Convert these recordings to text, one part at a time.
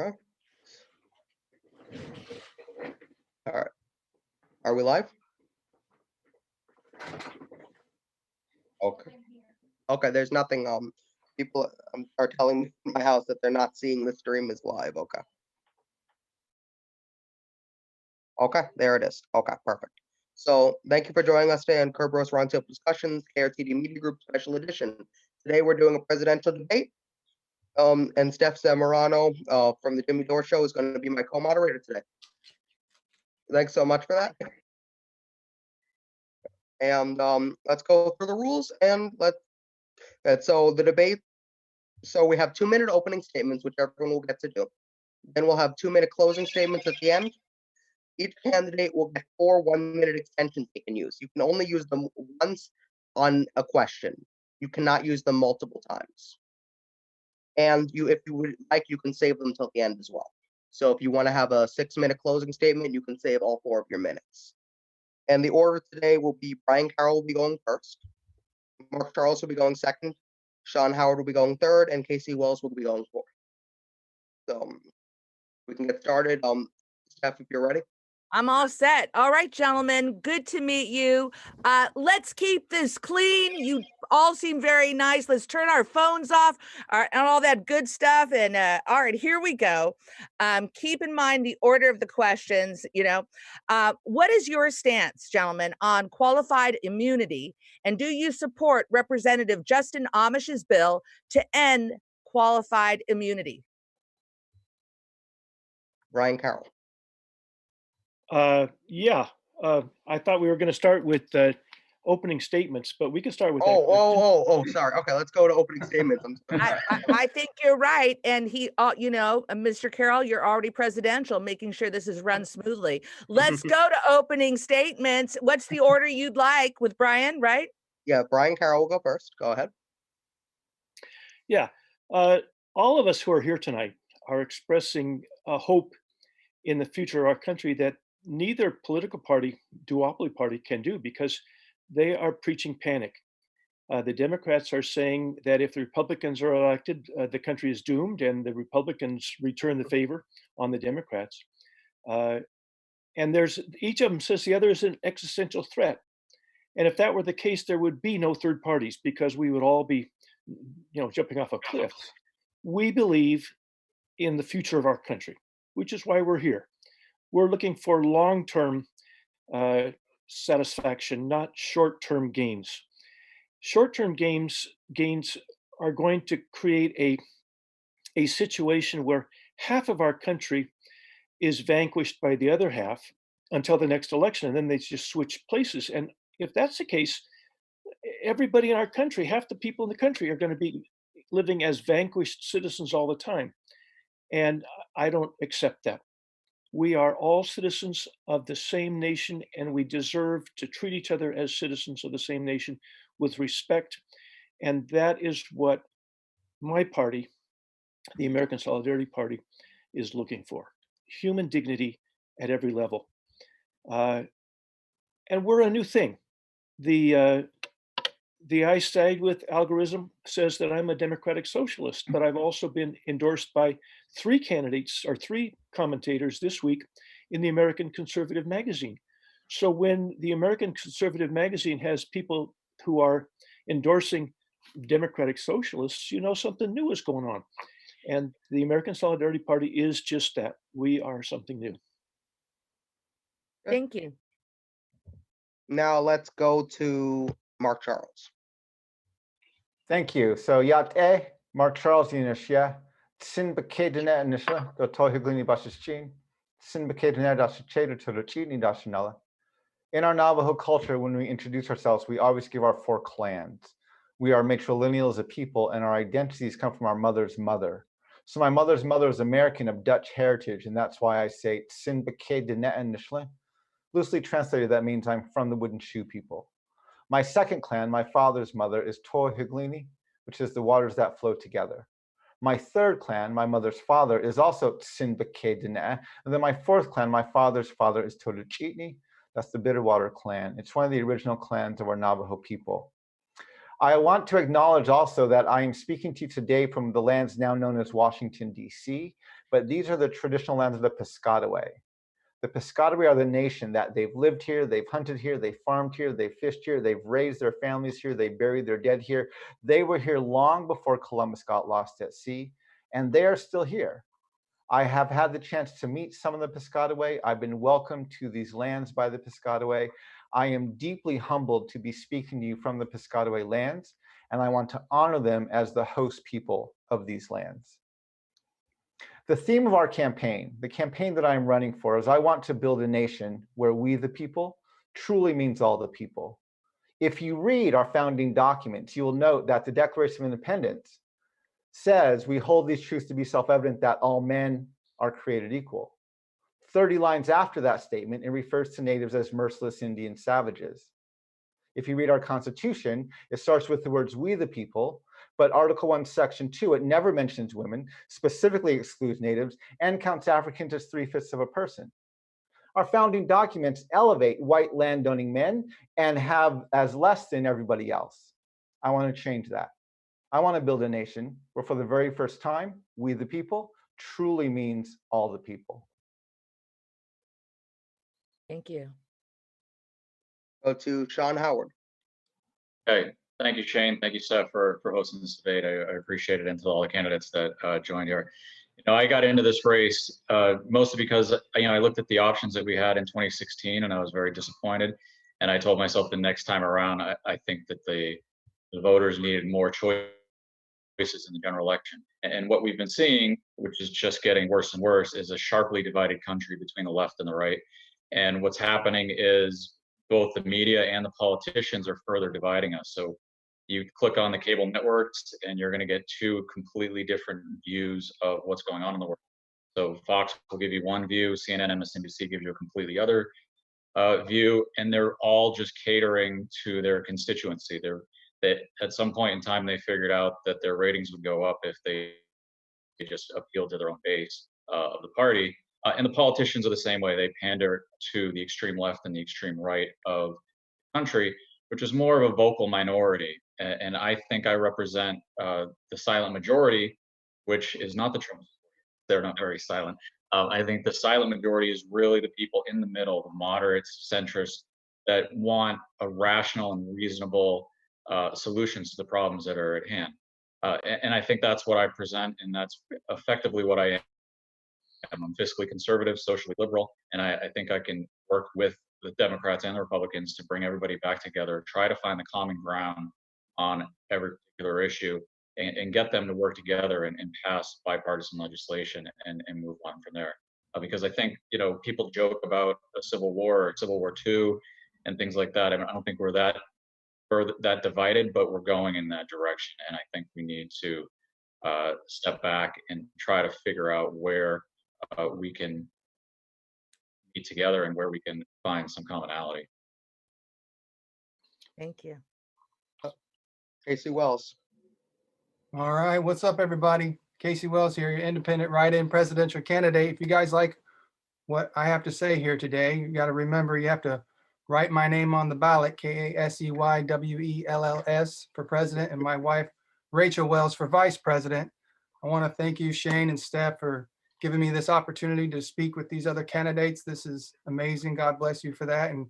Okay. All right. Are we live? Okay. Okay. There's nothing. People are telling me from my house that they're not seeing the stream is live. Okay. Okay. There it is. Okay. Perfect. So thank you for joining us today on Kerberos Roundtable Discussions, KRTD Media Group Special Edition. Today we're doing a presidential debate. And Stef Zamorano from the Jimmy Dore Show is going to be my co-moderator today. Thanks so much for that. And let's go through the rules and so the debate. So we have 2-minute opening statements, which everyone will get to do. Then we'll have 2-minute closing statements at the end. Each candidate will get 4 1-minute extensions they can use. You can only use them once on a question. You cannot use them multiple times. And if you would like, you can save them till the end as well. So if you want to have a 6-minute closing statement, you can save all 4 of your minutes. And the order today will be Brian Carroll will be going first. Mark Charles will be going second. Sean Howard will be going third, and Casey Wells will be going fourth. So we can get started. Steph, if you're ready. I'm all set. All right, gentlemen, good to meet you. Let's keep this clean. You all seem very nice. Let's turn our phones off and all that good stuff. And all right, here we go. Keep in mind the order of the questions. What is your stance, gentlemen, on qualified immunity? And do you support Representative Justin Amish's bill to end qualified immunity? Brian Carroll. Yeah, I thought we were going to start with opening statements, but we can start with Sorry. Okay, let's go to opening statements. I think you're right. And Mr. Carroll, you're already presidential, making sure this is run smoothly. Let's go to opening statements. What's the order you'd like with Brian, right? Yeah, Brian Carroll will go first. Go ahead. Yeah, all of us who are here tonight are expressing a hope in the future of our country that neither political party, duopoly party, can do, because they are preaching panic. The Democrats are saying that if the Republicans are elected, the country is doomed, and the Republicans return the favor on the Democrats. And each of them says the other is an existential threat. And if that were the case, there would be no third parties, because we would all be, jumping off a cliff. We believe in the future of our country, which is why we're here. We're looking for long-term satisfaction, not short-term gains. Short-term gains are going to create a situation where half of our country is vanquished by the other half until the next election, and then they just switch places. And if that's the case, everybody in our country, half the people in the country, are going to be living as vanquished citizens all the time. And I don't accept that. We are all citizens of the same nation, and we deserve to treat each other as citizens of the same nation with respect. And that is what my party, the American Solidarity Party, is looking for. Human dignity at every level. And we're a new thing. The I Side With algorithm says that I'm a democratic socialist, but I've also been endorsed by 3 candidates or 3 commentators this week in the American Conservative magazine. So when the American Conservative magazine has people who are endorsing democratic socialists, something new is going on. And the American Solidarity Party is just that. We are something new. Thank you. Now let's go to Mark Charles. Thank you. So Mark Charles Yinishya, Sin Bakadina Nishla, the Tohiglini Bashichin, Sin Bakadina Dashicheda to the Chini Dashinala. In our Navajo culture, when we introduce ourselves, we always give our 4 clans. We are matrilineal as a people, and our identities come from our mother's mother. So my mother's mother is American of Dutch heritage, and that's why I say Sin Bakadina Nishla. Loosely translated, that means I'm from the wooden shoe people. My second clan, my father's mother, is Tohiglini, which is the waters that flow together. My third clan, my mother's father, is also Tsinbake-Dene. And then my fourth clan, my father's father, is Totochitni. That's the Bitterwater clan. It's one of the original clans of our Navajo people. I want to acknowledge also that I am speaking to you today from the lands now known as Washington, D.C., but these are the traditional lands of the Piscataway. The Piscataway are the nation that they've lived here, they've hunted here, they farmed here, they've fished here, they've raised their families here, they buried their dead here. They were here long before Columbus got lost at sea, and they are still here. I have had the chance to meet some of the Piscataway. I've been welcomed to these lands by the Piscataway. I am deeply humbled to be speaking to you from the Piscataway lands, and I want to honor them as the host people of these lands. The theme of our campaign, the campaign that I'm running for, is I want to build a nation where we the people truly means all the people. If you read our founding documents, you will note that the Declaration of Independence says we hold these truths to be self-evident that all men are created equal. 30 lines after that statement, it refers to natives as merciless Indian savages. If you read our Constitution, it starts with the words "we the people," but Article 1, Section 2, it never mentions women, specifically excludes natives, and counts Africans as 3/5 of a person. Our founding documents elevate white landowning men and have as less than everybody else. I want to change that. I want to build a nation where for the very first time, we the people truly means all the people. Thank you. Go to Sean Howard. Hey, thank you, Shane. Thank you, Stef, for hosting this debate. I appreciate it, and to all the candidates that joined here. You know, I got into this race mostly because I looked at the options that we had in 2016, and I was very disappointed. And I told myself the next time around, I think that the voters needed more choices in the general election. And what we've been seeing, which is just getting worse and worse, is a sharply divided country between the left and the right. And what's happening is both the media and the politicians are further dividing us. So you click on the cable networks and you're going to get two completely different views of what's going on in the world. So Fox will give you one view, CNN, MSNBC give you a completely other view, and they're all just catering to their constituency. That at some point in time they figured out that their ratings would go up if they just appealed to their own base of the party. And the politicians are the same way. They pander to the extreme left and the extreme right of the country, which is more of a vocal minority. And I think I represent the silent majority, which is not the Trump. They're not very silent. I think the silent majority is really the people in the middle, the moderates, centrists, that want a rational and reasonable solutions to the problems that are at hand. And I think that's what I present, and that's effectively what I am. I'm fiscally conservative, socially liberal, and I think I can work with the Democrats and the Republicans to bring everybody back together, try to find the common ground on every particular issue, and get them to work together and pass bipartisan legislation and move on from there. Because I think, people joke about a civil war or Civil War II and things like that. I don't think we're that divided, but we're going in that direction. And I think we need to step back and try to figure out where we can be together and where we can find some commonality. Thank you. Casey Wells. All right, what's up, everybody? Casey Wells here, your independent write-in presidential candidate. If you guys like what I have to say here today, you got to remember you have to write my name on the ballot, KASEYWELLS for president, and my wife, Rachel Wells, for vice president. I want to thank you, Shane and Stef, for giving me this opportunity to speak with these other candidates. This is amazing. God bless you for that. And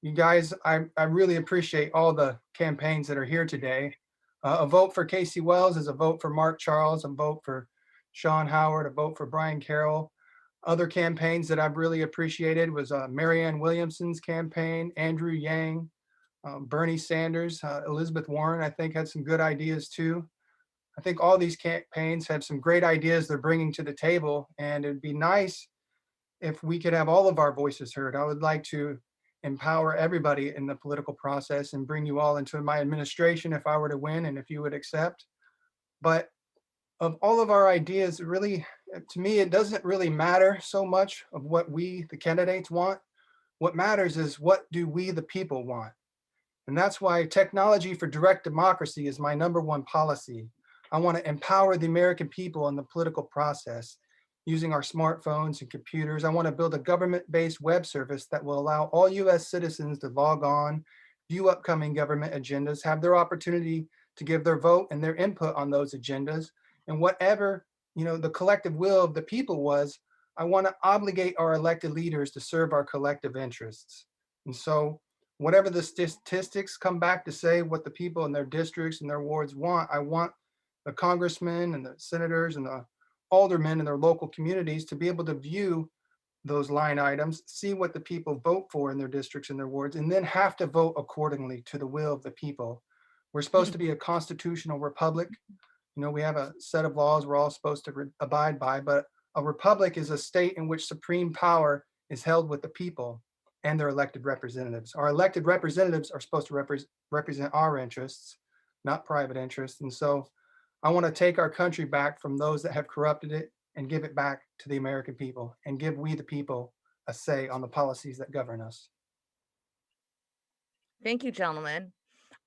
you guys, I really appreciate all the campaigns that are here today. A vote for Casey Wells is a vote for Mark Charles, a vote for Sean Howard, a vote for Brian Carroll. Other campaigns that I've really appreciated was Marianne Williamson's campaign, Andrew Yang, Bernie Sanders, Elizabeth Warren, I think had some good ideas too. I think all these campaigns have some great ideas they're bringing to the table, and it'd be nice if we could have all of our voices heard. I would like to empower everybody in the political process and bring you all into my administration if I were to win and if you would accept. But of all of our ideas, really, to me, it doesn't really matter so much of what we, the candidates, want. What matters is what do we, the people, want. And that's why technology for direct democracy is my #1 policy. I want to empower the American people in the political process using our smartphones and computers. I want to build a government-based web service that will allow all US citizens to log on, view upcoming government agendas, have their opportunity to give their vote and their input on those agendas. And whatever the collective will of the people was, I want to obligate our elected leaders to serve our collective interests. And so whatever the statistics come back to say what the people in their districts and their wards want, I want the congressmen and the senators and the aldermen in their local communities to be able to view those line items, see what the people vote for in their districts and their wards, and then have to vote accordingly to the will of the people. We're supposed to be a constitutional republic. We have a set of laws we're all supposed to abide by, but a republic is a state in which supreme power is held with the people and their elected representatives. Our elected representatives are supposed to represent our interests, not private interests. And so I want to take our country back from those that have corrupted it and give it back to the American people and give we the people a say on the policies that govern us. Thank you, gentlemen.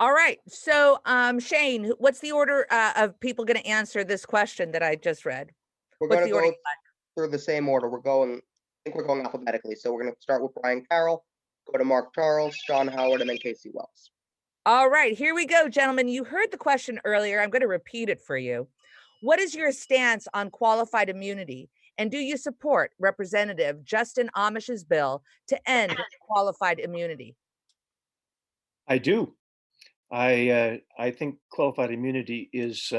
All right. So, Shane, what's the order of people going to answer this question that I just read? We're What's going to the order? go through the same order. I think we're going alphabetically. So we're going to start with Brian Carroll, go to Mark Charles, Sean Howard, and then Casey Wells. All right, here we go, gentlemen. You heard the question earlier. I'm going to repeat it for you. What is your stance on qualified immunity? And do you support Representative Justin Amish's bill to end qualified immunity? I do. I think qualified immunity is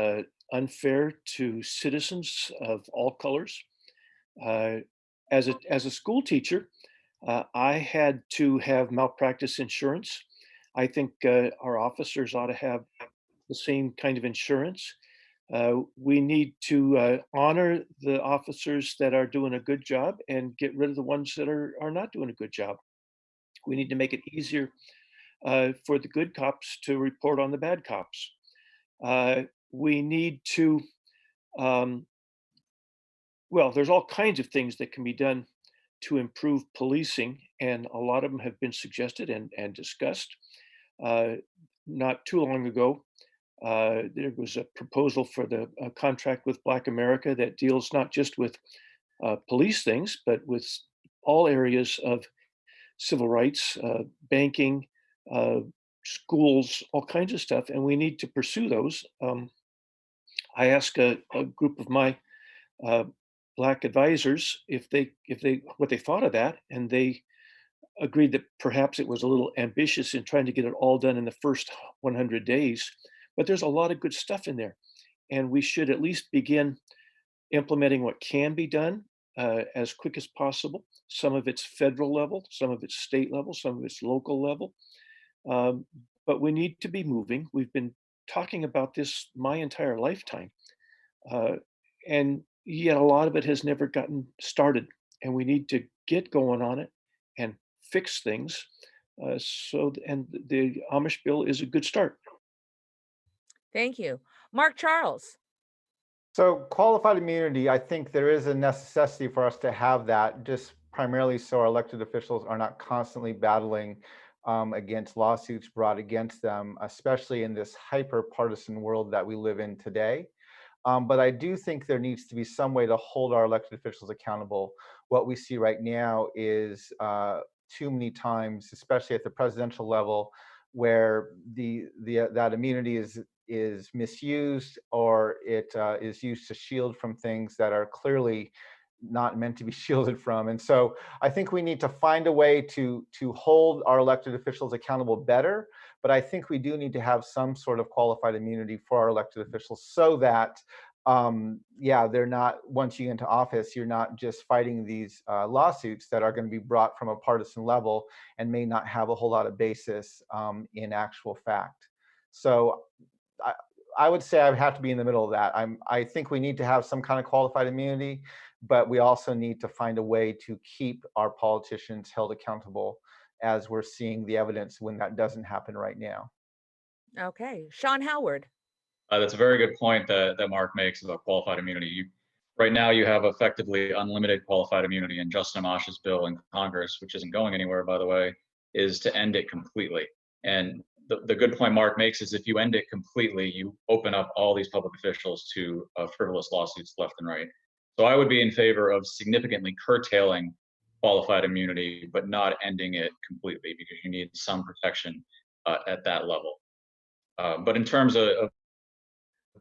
unfair to citizens of all colors. As a school teacher, I had to have malpractice insurance. I think our officers ought to have the same kind of insurance. We need to honor the officers that are doing a good job and get rid of the ones that are not doing a good job. We need to make it easier for the good cops to report on the bad cops. We need to, well, there's all kinds of things that can be done to improve policing, and a lot of them have been suggested and discussed. Not too long ago, there was a proposal for the contract with Black America that deals not just with police things, but with all areas of civil rights, banking, schools, all kinds of stuff, and we need to pursue those. I asked a group of my Black advisors what they thought of that, and they agreed that perhaps it was a little ambitious in trying to get it all done in the first 100 days. But there's a lot of good stuff in there, and we should at least begin implementing what can be done as quick as possible. Some of it's federal level, some of it's state level, some of it's local level. But we need to be moving. We've been talking about this my entire lifetime. And yet a lot of it has never gotten started. And we need to get going on it and fix things. And the Amish bill is a good start. Thank you. Mark Charles. So qualified immunity, I think there is a necessity for us to have that, just primarily so our elected officials are not constantly battling against lawsuits brought against them, especially in this hyper-partisan world that we live in today. But I do think there needs to be some way to hold our elected officials accountable. What we see right now is too many times, especially at the presidential level, where that immunity is misused, or it is used to shield from things that are clearly not meant to be shielded from. And so I think we need to find a way to hold our elected officials accountable better. But I think we do need to have some sort of qualified immunity for our elected officials so that, they're not, once you get into office, you're not just fighting these lawsuits that are going to be brought from a partisan level and may not have a whole lot of basis in actual fact. So I would say I would have to be in the middle of that. I think we need to have some kind of qualified immunity, but we also need to find a way to keep our politicians held accountable, as we're seeing the evidence when that doesn't happen right now. Okay. Sean Howard. That's a very good point that Mark makes about qualified immunity. Right now, you have effectively unlimited qualified immunity, and Justin Amish's bill in Congress, which isn't going anywhere, by the way, is to end it completely. And the good point Mark makes is if you end it completely, you open up all these public officials to frivolous lawsuits left and right. So I would be in favor of significantly curtailing qualified immunity, but not ending it completely, because you need some protection at that level. But in terms of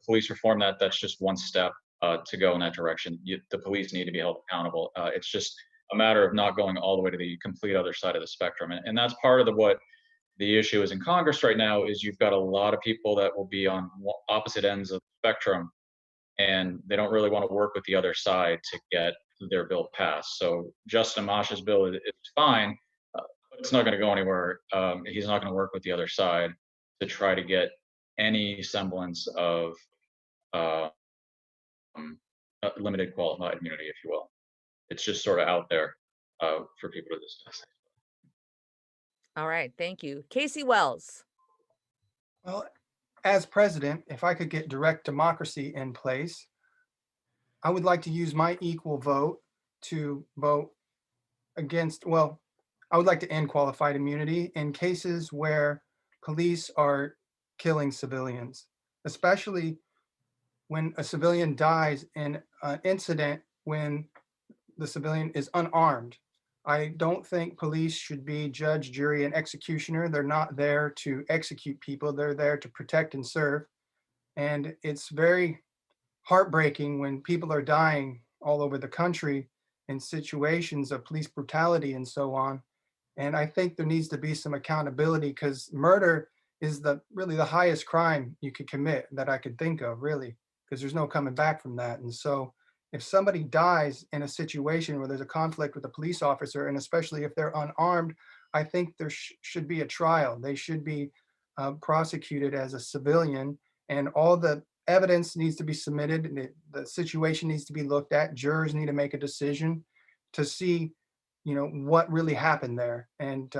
police reform, that's just one step. to go in that direction. The police need to be held accountable. It's just a matter of not going all the way to the complete other side of the spectrum. And that's part of what the issue is in Congress right now, is you've got a lot of people that will be on opposite ends of the spectrum, and they don't really want to work with the other side to get their bill passed. So Justin Amash's bill is fine, but it's not going to go anywhere. He's not going to work with the other side to try to get any semblance of limited qualified immunity, if you will. It's just sort of out there for people to discuss. All right, thank you. Casey Wells. Well, as president, if I could get direct democracy in place, I would like to use my equal vote to vote against, well, I would like to end qualified immunity in cases where police are killing civilians, especially when a civilian dies in an incident when the civilian is unarmed. I don't think police should be judge, jury, and executioner. They're not there to execute people. They're there to protect and serve. And it's very heartbreaking when people are dying all over the country in situations of police brutality and so on. And I think there needs to be some accountability, because murder is really the highest crime you could commit that I could think of, really, because there's no coming back from that. And so if somebody dies in a situation where there's a conflict with a police officer, and especially if they're unarmed, I think there should be a trial. They should be prosecuted as a civilian, and all the evidence needs to be submitted, and the situation needs to be looked at. Jurors need to make a decision to see, what really happened there. And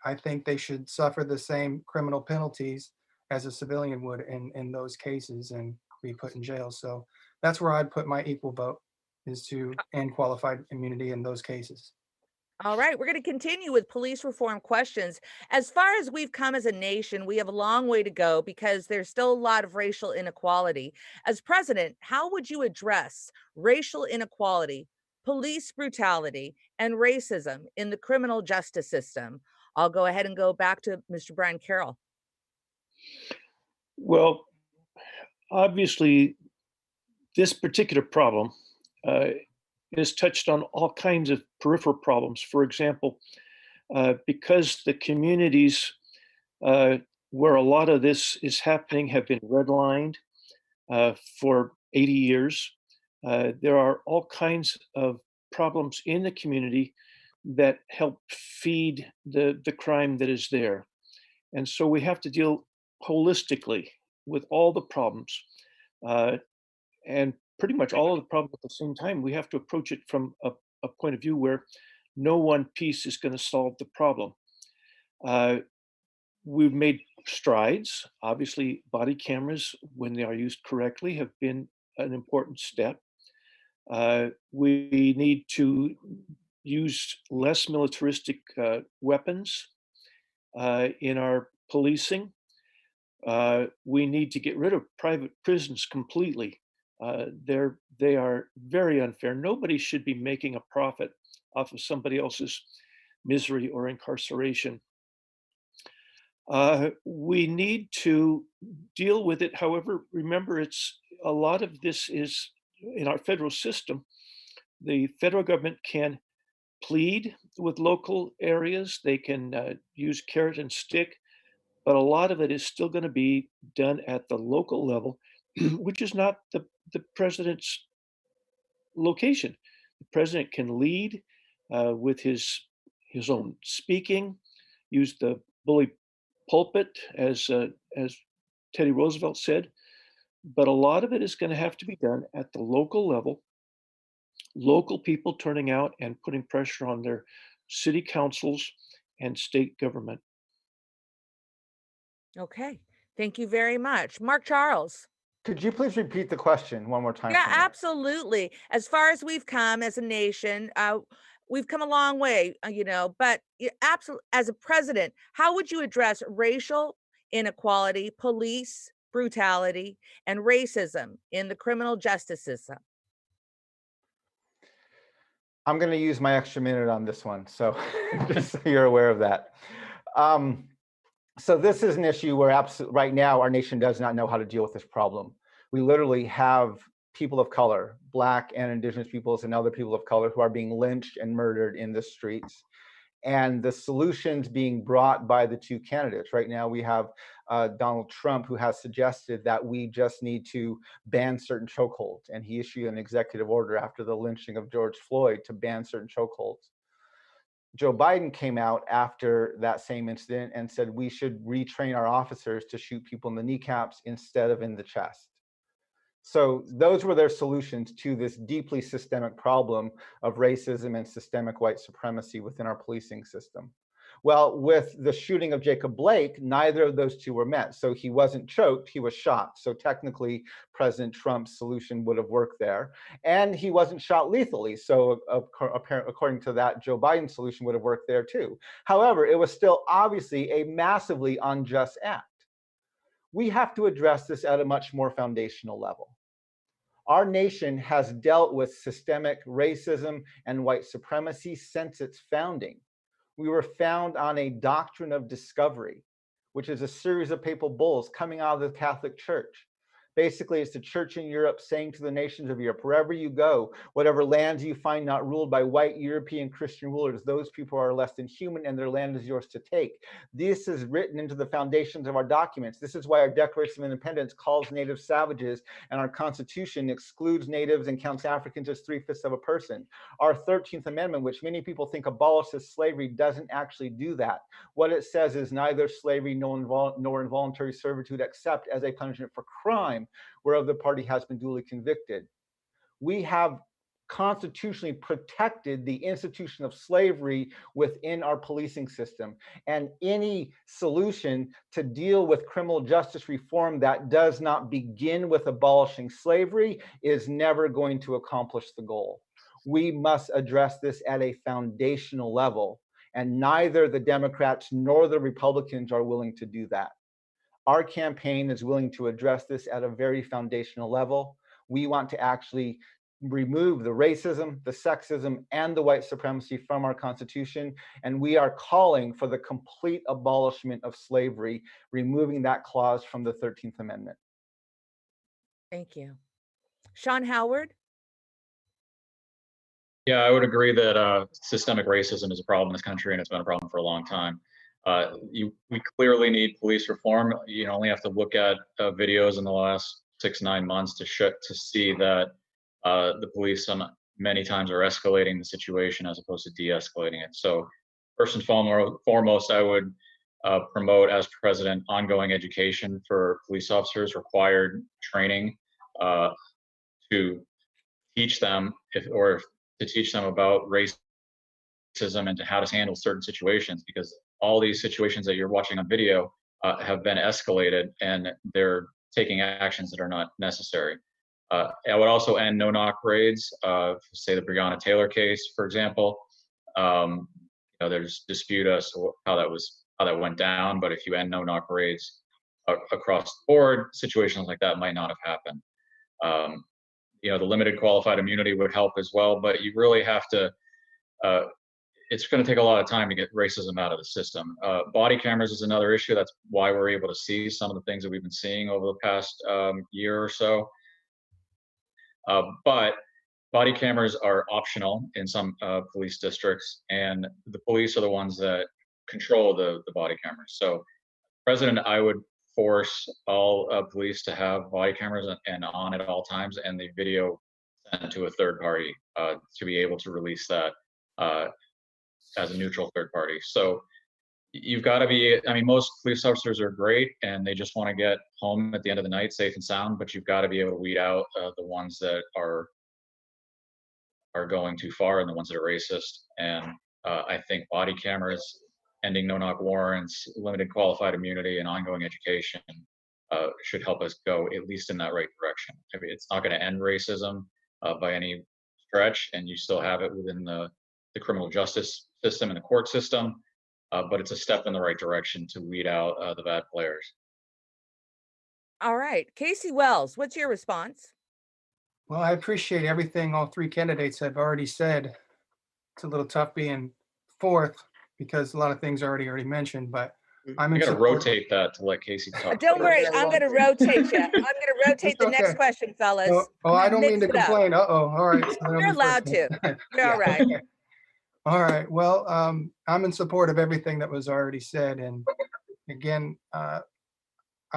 I think they should suffer the same criminal penalties as a civilian would in those cases and be put in jail. So that's where I'd put my equal vote, is to end qualified immunity in those cases. All right, we're going to continue with police reform questions. As far as we've come as a nation, we have a long way to go because there's still a lot of racial inequality. As president, how would you address racial inequality, police brutality, and racism in the criminal justice system? I'll go ahead and go back to Mr. Brian Carroll. Well, obviously, this particular problem is touched on all kinds of peripheral problems. For example, because the communities where a lot of this is happening have been redlined for 80 years, there are all kinds of problems in the community that help feed the crime that is there. And so we have to deal holistically with all the problems. And pretty much all of the problems at the same time. We have to approach it from a point of view where no one piece is going to solve the problem. We've made strides. Obviously, body cameras, when they are used correctly, have been an important step. We need to use less militaristic weapons in our policing. We need to get rid of private prisons completely. They are very unfair. Nobody should be making a profit off of somebody else's misery or incarceration. We need to deal with it. However, remember, a lot of this is in our federal system. The federal government can plead with local areas. They can use carrot and stick, but a lot of it is still going to be done at the local level, which is not the president's location. The president can lead with his own speaking, use the bully pulpit, as Teddy Roosevelt said, but a lot of it is going to have to be done at the local level, local people turning out and putting pressure on their city councils and state government. Okay, thank you very much. Mark Charles. Could you please repeat the question one more time? Yeah, for me? absolutely. As far as we've come as a nation, we've come a long way, but absolutely, as a president, how would you address racial inequality, police brutality, and racism in the criminal justice system? I'm going to use my extra minute on this one, so just so you're aware of that. So this is an issue where right now our nation does not know how to deal with this problem. We literally have people of color, Black and Indigenous peoples and other people of color who are being lynched and murdered in the streets. And the solutions being brought by the two candidates. Right now, we have Donald Trump, who has suggested that we just need to ban certain chokeholds. And he issued an executive order after the lynching of George Floyd to ban certain chokeholds. Joe Biden came out after that same incident and said we should retrain our officers to shoot people in the kneecaps instead of in the chest. So those were their solutions to this deeply systemic problem of racism and systemic white supremacy within our policing system. Well, with the shooting of Jacob Blake, neither of those two were met. So he wasn't choked, he was shot. So technically, President Trump's solution would have worked there. And he wasn't shot lethally. So according to that, Joe Biden's solution would have worked there too. However, it was still obviously a massively unjust act. We have to address this at a much more foundational level. Our nation has dealt with systemic racism and white supremacy since its founding. We were found on a doctrine of discovery, which is a series of papal bulls coming out of the Catholic Church. Basically, it's the church in Europe saying to the nations of Europe, wherever you go, whatever lands you find not ruled by white European Christian rulers, those people are less than human and their land is yours to take. This is written into the foundations of our documents. This is why our Declaration of Independence calls natives savages and our Constitution excludes natives and counts Africans as 3/5 of a person. Our 13th Amendment, which many people think abolishes slavery, doesn't actually do that. What it says is neither slavery nor involuntary servitude except as a punishment for crime whereof the party has been duly convicted. We have constitutionally protected the institution of slavery within our policing system. And any solution to deal with criminal justice reform that does not begin with abolishing slavery is never going to accomplish the goal. We must address this at a foundational level, and neither the Democrats nor the Republicans are willing to do that. Our campaign is willing to address this at a very foundational level. We want to actually remove the racism, the sexism, and the white supremacy from our Constitution. And we are calling for the complete abolishment of slavery, removing that clause from the 13th Amendment. Thank you. Sean Howard? Yeah, I would agree that systemic racism is a problem in this country, and it's been a problem for a long time. We clearly need police reform. You only have to look at videos in the last 6-9 months to see that the police many times are escalating the situation as opposed to de-escalating it. So first and foremost, I would promote as president ongoing education for police officers, required training to teach them to teach them about racism and to how to handle certain situations, because all these situations that you're watching on video have been escalated and they're taking actions that are not necessary. I would also end no-knock raids, say the Breonna Taylor case, for example. There's dispute as to how that went down, but if you end no-knock raids across the board, situations like that might not have happened. The limited qualified immunity would help as well, but you really have to, it's going to take a lot of time to get racism out of the system. Body cameras is another issue. That's why we're able to see some of the things that we've been seeing over the past year or so. But body cameras are optional in some police districts, and the police are the ones that control the body cameras. So, President, I would force all police to have body cameras and on at all times, and the video sent to a third party to be able to release that as a neutral third party. So you've got to be, most police officers are great and they just want to get home at the end of the night safe and sound, but you've got to be able to weed out the ones that are going too far and the ones that are racist. And I think body cameras, ending no-knock warrants, limited qualified immunity, and ongoing education should help us go at least in that right direction. It's not going to end racism by any stretch, and you still have it within the criminal justice system and the court system, but it's a step in the right direction to weed out the bad players. All right. Casey Wells, what's your response? Well, I appreciate everything all three candidates have already said. It's a little tough being fourth because a lot of things are already mentioned, but I'm I in gotta support. rotate that to let Casey talk. Don't worry, Very I'm well. going to rotate you. I'm going to rotate the It's next okay. question, fellas. Oh, I'm I gonna don't mean mix to it up. complain. Uh-oh, all right. So then I'll You're be allowed first. to. You're all right. All right, well, I'm in support of everything that was already said. And again, I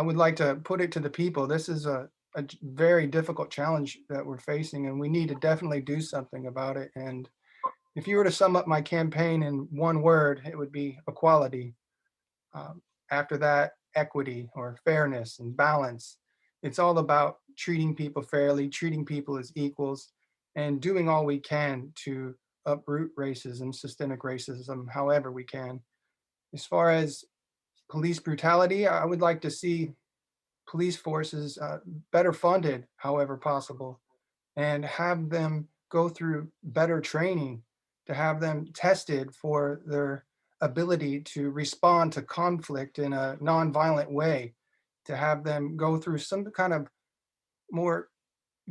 would like to put it to the people. This is a very difficult challenge that we're facing, and we need to definitely do something about it. And if you were to sum up my campaign in one word, it would be equality. After that, equity or fairness and balance. It's all about treating people fairly, treating people as equals, and doing all we can to uproot racism, systemic racism, however we can. As far as police brutality, I would like to see police forces better funded, however possible, and have them go through better training, to have them tested for their ability to respond to conflict in a nonviolent way, to have them go through some kind of more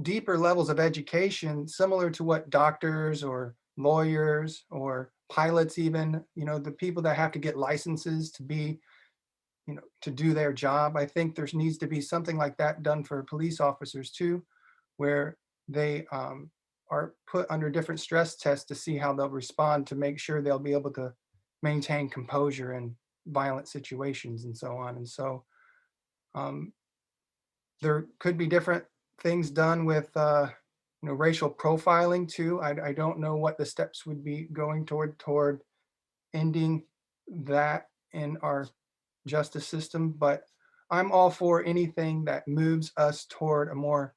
deeper levels of education, similar to what doctors or lawyers or pilots, even, the people that have to get licenses to be, to do their job. I think there needs to be something like that done for police officers too, where they are put under different stress tests to see how they'll respond, to make sure they'll be able to maintain composure in violent situations and so on. And so there could be different things done with racial profiling too. I don't know what the steps would be going toward ending that in our justice system, but I'm all for anything that moves us toward a more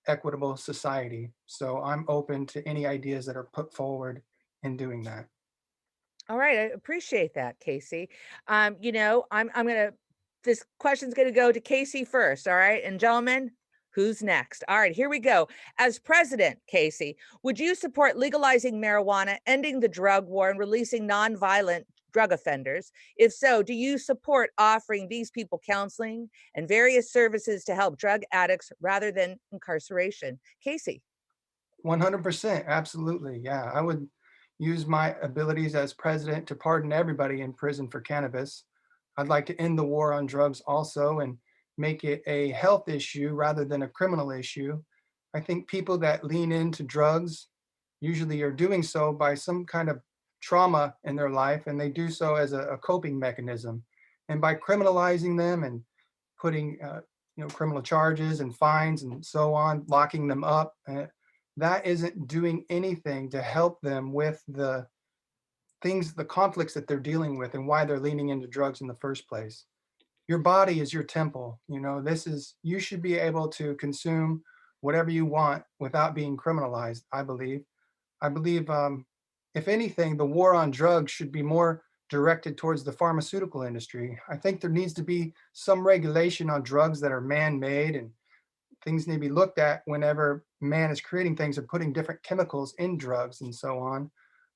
equitable society. So I'm open to any ideas that are put forward in doing that. All right, I appreciate that, Casey. I'm gonna this question's gonna go to Casey first, all right? And gentlemen, who's next? All right, here we go. As president, Casey, would you support legalizing marijuana, ending the drug war, and releasing nonviolent drug offenders? If so, do you support offering these people counseling and various services to help drug addicts rather than incarceration? Casey. 100%, absolutely. Yeah, I would use my abilities as president to pardon everybody in prison for cannabis. I'd like to end the war on drugs also and make it a health issue rather than a criminal issue. I think people that lean into drugs usually are doing so by some kind of trauma in their life, and they do so as a coping mechanism. And by criminalizing them and putting criminal charges and fines and so on, locking them up, that isn't doing anything to help them with the things, the conflicts that they're dealing with and why they're leaning into drugs in the first place. Your body is your temple. You should be able to consume whatever you want without being criminalized, I believe. If anything, the war on drugs should be more directed towards the pharmaceutical industry. I think there needs to be some regulation on drugs that are man-made, and things need to be looked at whenever man is creating things or putting different chemicals in drugs and so on.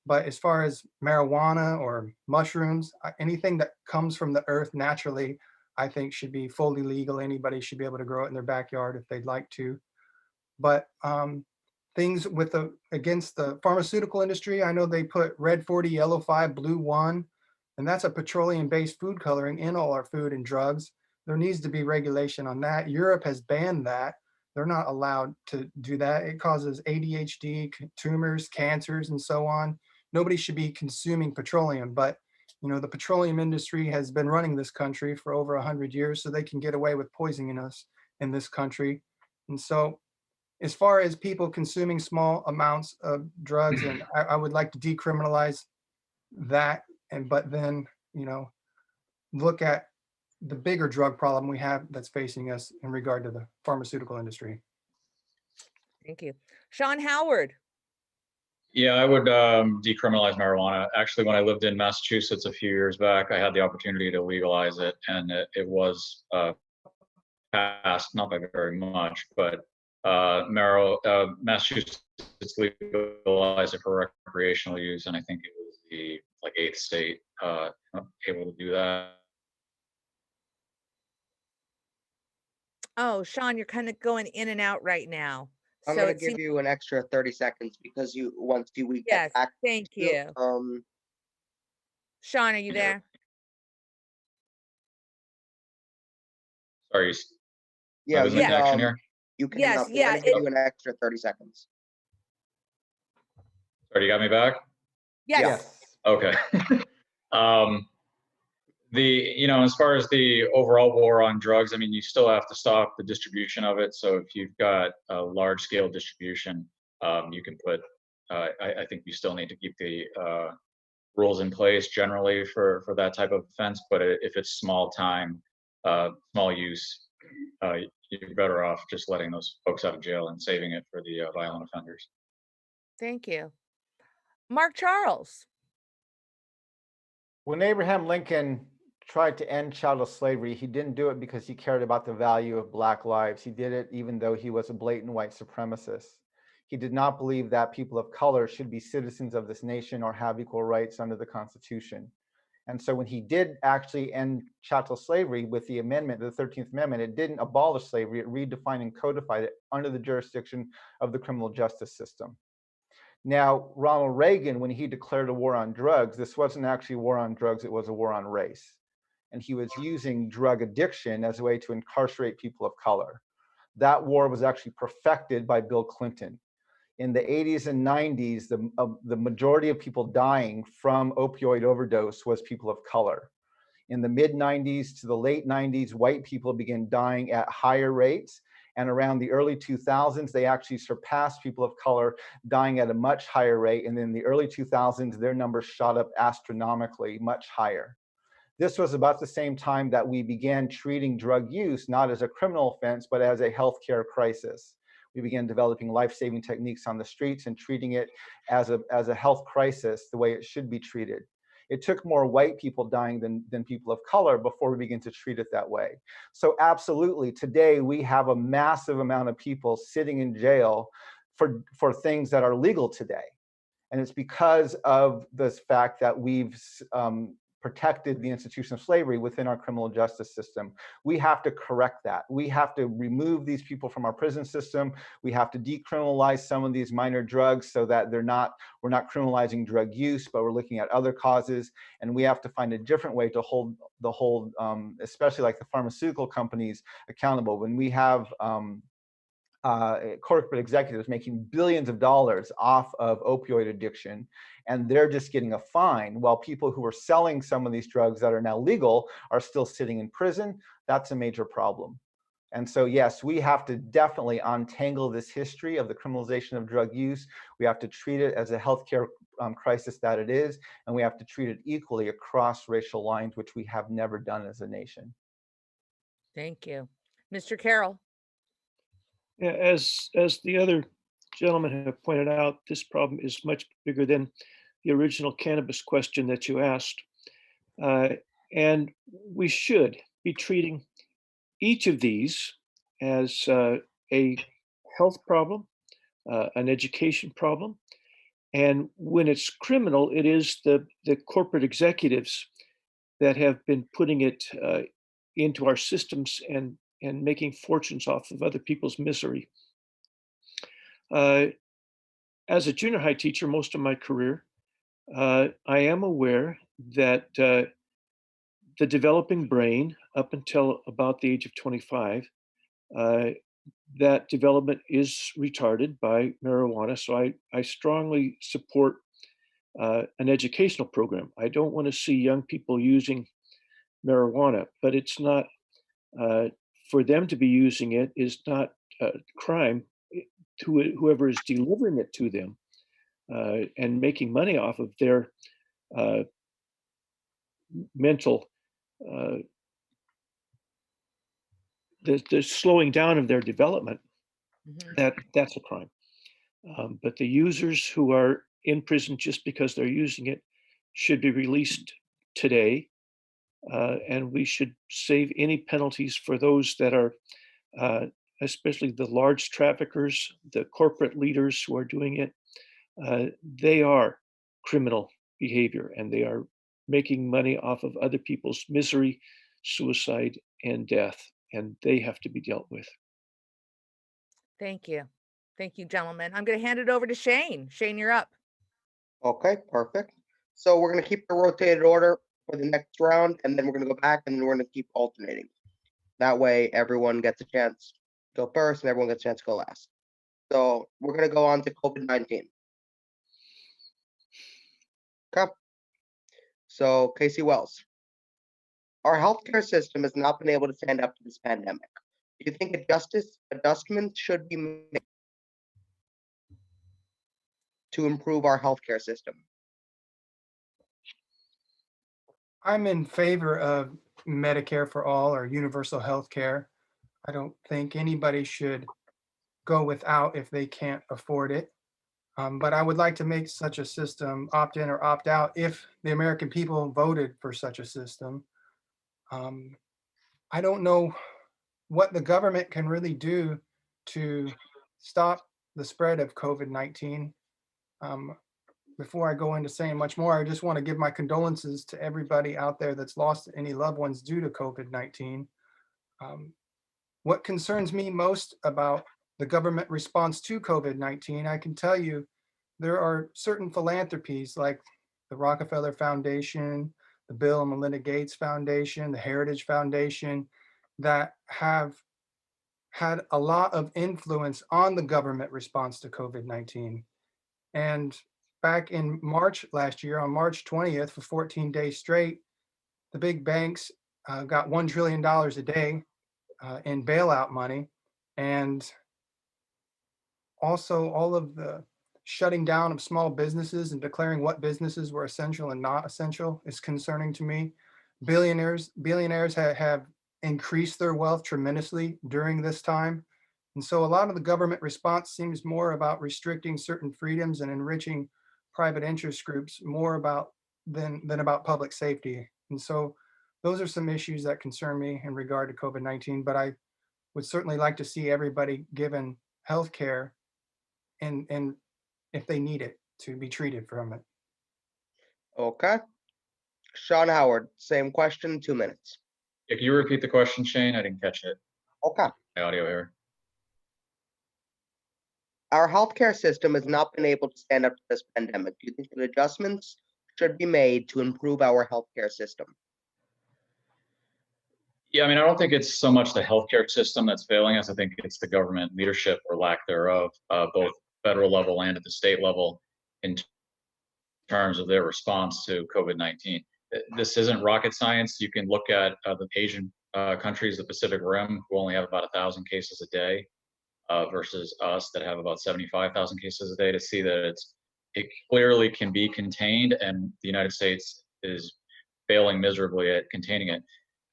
But as far as marijuana or mushrooms, anything that comes from the earth naturally, I think should be fully legal. Anybody should be able to grow it in their backyard if they'd like to. But things against the pharmaceutical industry, I know they put red 40, yellow 5, blue 1, and that's a petroleum-based food coloring in all our food and drugs. There needs to be regulation on that. Europe has banned that. They're not allowed to do that. It causes ADHD, tumors, cancers, and so on. Nobody should be consuming petroleum, but the petroleum industry has been running this country for over 100 years, so they can get away with poisoning us in this country. And so as far as people consuming small amounts of drugs, and I would like to decriminalize that, but then, look at the bigger drug problem we have that's facing us in regard to the pharmaceutical industry. Thank you. Sean Howard. Yeah, I would decriminalize marijuana. Actually, when I lived in Massachusetts a few years back, I had the opportunity to legalize it, and it was passed, not by very much, but Massachusetts legalized it for recreational use, and I think it was the 8th state able to do that. Oh, Sean, you're kind of going in and out right now. I'm So gonna it give seems, you an extra 30 seconds because once we yes, get back thank to you. Sean, are you there? Sorry, am I Yeah, losing Yeah. connection here? you can, Yes, we're gonna yeah, give you an extra 30 seconds. Sorry, you got me back? yes. Okay. um, as far as the overall war on drugs, I mean, you still have to stop the distribution of it. So if you've got a large scale distribution, you can put, I think you still need to keep the rules in place generally for that type of offense. But if it's small time, small use, you're better off just letting those folks out of jail and saving it for the violent offenders. Thank you. Mark Charles. When Abraham Lincoln tried to end chattel slavery, he didn't do it because he cared about the value of Black lives. He did it even though he was a blatant white supremacist. He did not believe that people of color should be citizens of this nation or have equal rights under the Constitution. And so when he did actually end chattel slavery with the amendment, the 13th Amendment, it didn't abolish slavery, it redefined and codified it under the jurisdiction of the criminal justice system. Now, Ronald Reagan, when he declared a war on drugs, this wasn't actually a war on drugs, it was a war on race. And he was using drug addiction as a way to incarcerate people of color. That war was actually perfected by Bill Clinton. In the 80s and 90s, the majority of people dying from opioid overdose was people of color. In the mid 90s to the late 90s, white people began dying at higher rates. And around the early 2000s, they actually surpassed people of color dying at a much higher rate. And in the early 2000s, their numbers shot up astronomically, much higher. This was about the same time that we began treating drug use, not as a criminal offense, but as a healthcare crisis. We began developing life-saving techniques on the streets and treating it as a health crisis, the way it should be treated. It took more white people dying than people of color before we begin to treat it that way. So absolutely, today we have a massive amount of people sitting in jail for things that are legal today. And it's because of this fact that we've protected the institution of slavery within our criminal justice system. We have to correct that. We have to remove these people from our prison system. We have to decriminalize some of these minor drugs so that we're not criminalizing drug use, but we're looking at other causes. And we have to find a different way to hold especially like the pharmaceutical companies accountable. When we have corporate executives making billions of dollars off of opioid addiction, and they're just getting a fine, while people who are selling some of these drugs that are now legal are still sitting in prison. That's a major problem. And so, yes, we have to definitely untangle this history of the criminalization of drug use. We have to treat it as a healthcare crisis that it is, and we have to treat it equally across racial lines, which we have never done as a nation. Thank you. Mr. Carroll. Yeah, as the other gentlemen have pointed out, this problem is much bigger than the original cannabis question that you asked. And we should be treating each of these as a health problem, an education problem. And when it's criminal, it is the corporate executives that have been putting it into our systems and making fortunes off of other people's misery. As a junior high teacher most of my career, I am aware that the developing brain up until about the age of 25, that development is retarded by marijuana. So I strongly support an educational program. I don't want to see young people using marijuana, but it's not, for them to be using it is not a crime to whoever is delivering it to them and making money off of their mental, the slowing down of their development. That's a crime. But the users who are in prison just because they're using it should be released today. And we should save any penalties for those that are, especially the large traffickers, the corporate leaders who are doing it. They are criminal behavior, and they are making money off of other people's misery, suicide, and death, and they have to be dealt with. Thank you. Thank you, gentlemen. I'm going to hand it over to Shane. Shane, you're up. Okay, perfect. So we're going to keep the rotated order for the next round, and then we're going to go back, and then we're going to keep alternating. That way, everyone gets a chance to go first and everyone gets a chance to go last. So we're going to go on to COVID-19. Okay. So, Casey Wells, our healthcare system has not been able to stand up to this pandemic. Do you think adjustments should be made to improve our healthcare system? I'm in favor of Medicare for all or universal health care. I don't think anybody should go without if they can't afford it. But I would like to make such a system opt in or opt out if the American people voted for such a system. I don't know what the government can really do to stop the spread of COVID-19. Before I go into saying much more, I just want to give my condolences to everybody out there that's lost any loved ones due to COVID-19. What concerns me most about the government response to COVID-19, I can tell you there are certain philanthropies like the Rockefeller Foundation, the Bill and Melinda Gates Foundation, the Heritage Foundation, that have had a lot of influence on the government response to COVID-19. And back in March last year, on March 20th, for 14 days straight, the big banks got $1 trillion a day in bailout money. And also all of the shutting down of small businesses and declaring what businesses were essential and not essential is concerning to me. Billionaires have increased their wealth tremendously during this time. And so a lot of the government response seems more about restricting certain freedoms and enriching private interest groups more about than about public safety. And so those are some issues that concern me in regard to COVID-19, but I would certainly like to see everybody given health care and if they need it to be treated from it. Okay. Sean Howard, same question, 2 minutes. Can you repeat the question, Shane? I didn't catch it. Okay. My audio here. Our healthcare system has not been able to stand up to this pandemic. Do you think that adjustments should be made to improve our healthcare system? Yeah, I mean, I don't think it's so much the healthcare system that's failing us. I think it's the government leadership or lack thereof, both federal level and at the state level, in terms of their response to COVID-19. This isn't rocket science. You can look at the Asian countries, the Pacific Rim, who only have about 1,000 cases a day, versus us that have about 75,000 cases a day, to see that it clearly can be contained, and the United States is failing miserably at containing it.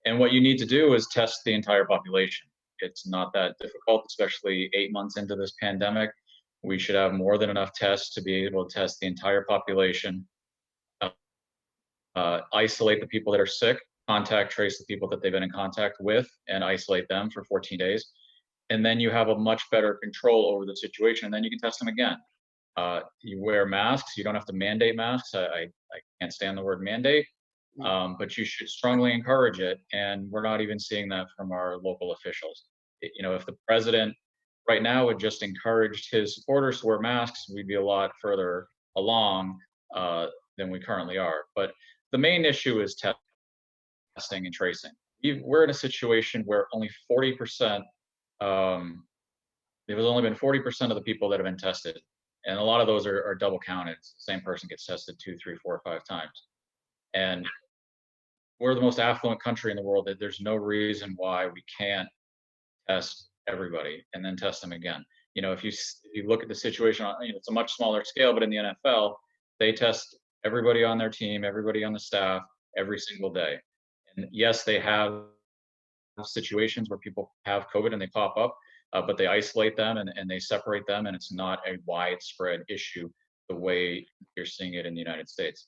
And what you need to do is test the entire population. It's not that difficult, especially 8 months into this pandemic. We should have more than enough tests to be able to test the entire population, isolate the people that are sick, contact trace the people that they've been in contact with, and isolate them for 14 days. And then you have a much better control over the situation, and then you can test them again. You wear masks. You don't have to mandate masks. I can't stand the word mandate. But you should strongly encourage it, and we're not even seeing that from our local officials. If the president right now would just encourage his supporters to wear masks, we'd be a lot further along than we currently are. But the main issue is testing and tracing. We're in a situation where only 40%, there's only been 40% of the people that have been tested, and a lot of those are double counted. The same person gets tested 2, 3, 4, 5 times. And we're the most affluent country in the world. That there's no reason why we can't test everybody and then test them again. If you look at the situation, it's a much smaller scale, but in the NFL, they test everybody on their team, everybody on the staff, every single day. And yes, they have situations where people have COVID and they pop up, but they isolate them and they separate them, and it's not a widespread issue the way you're seeing it in the United States.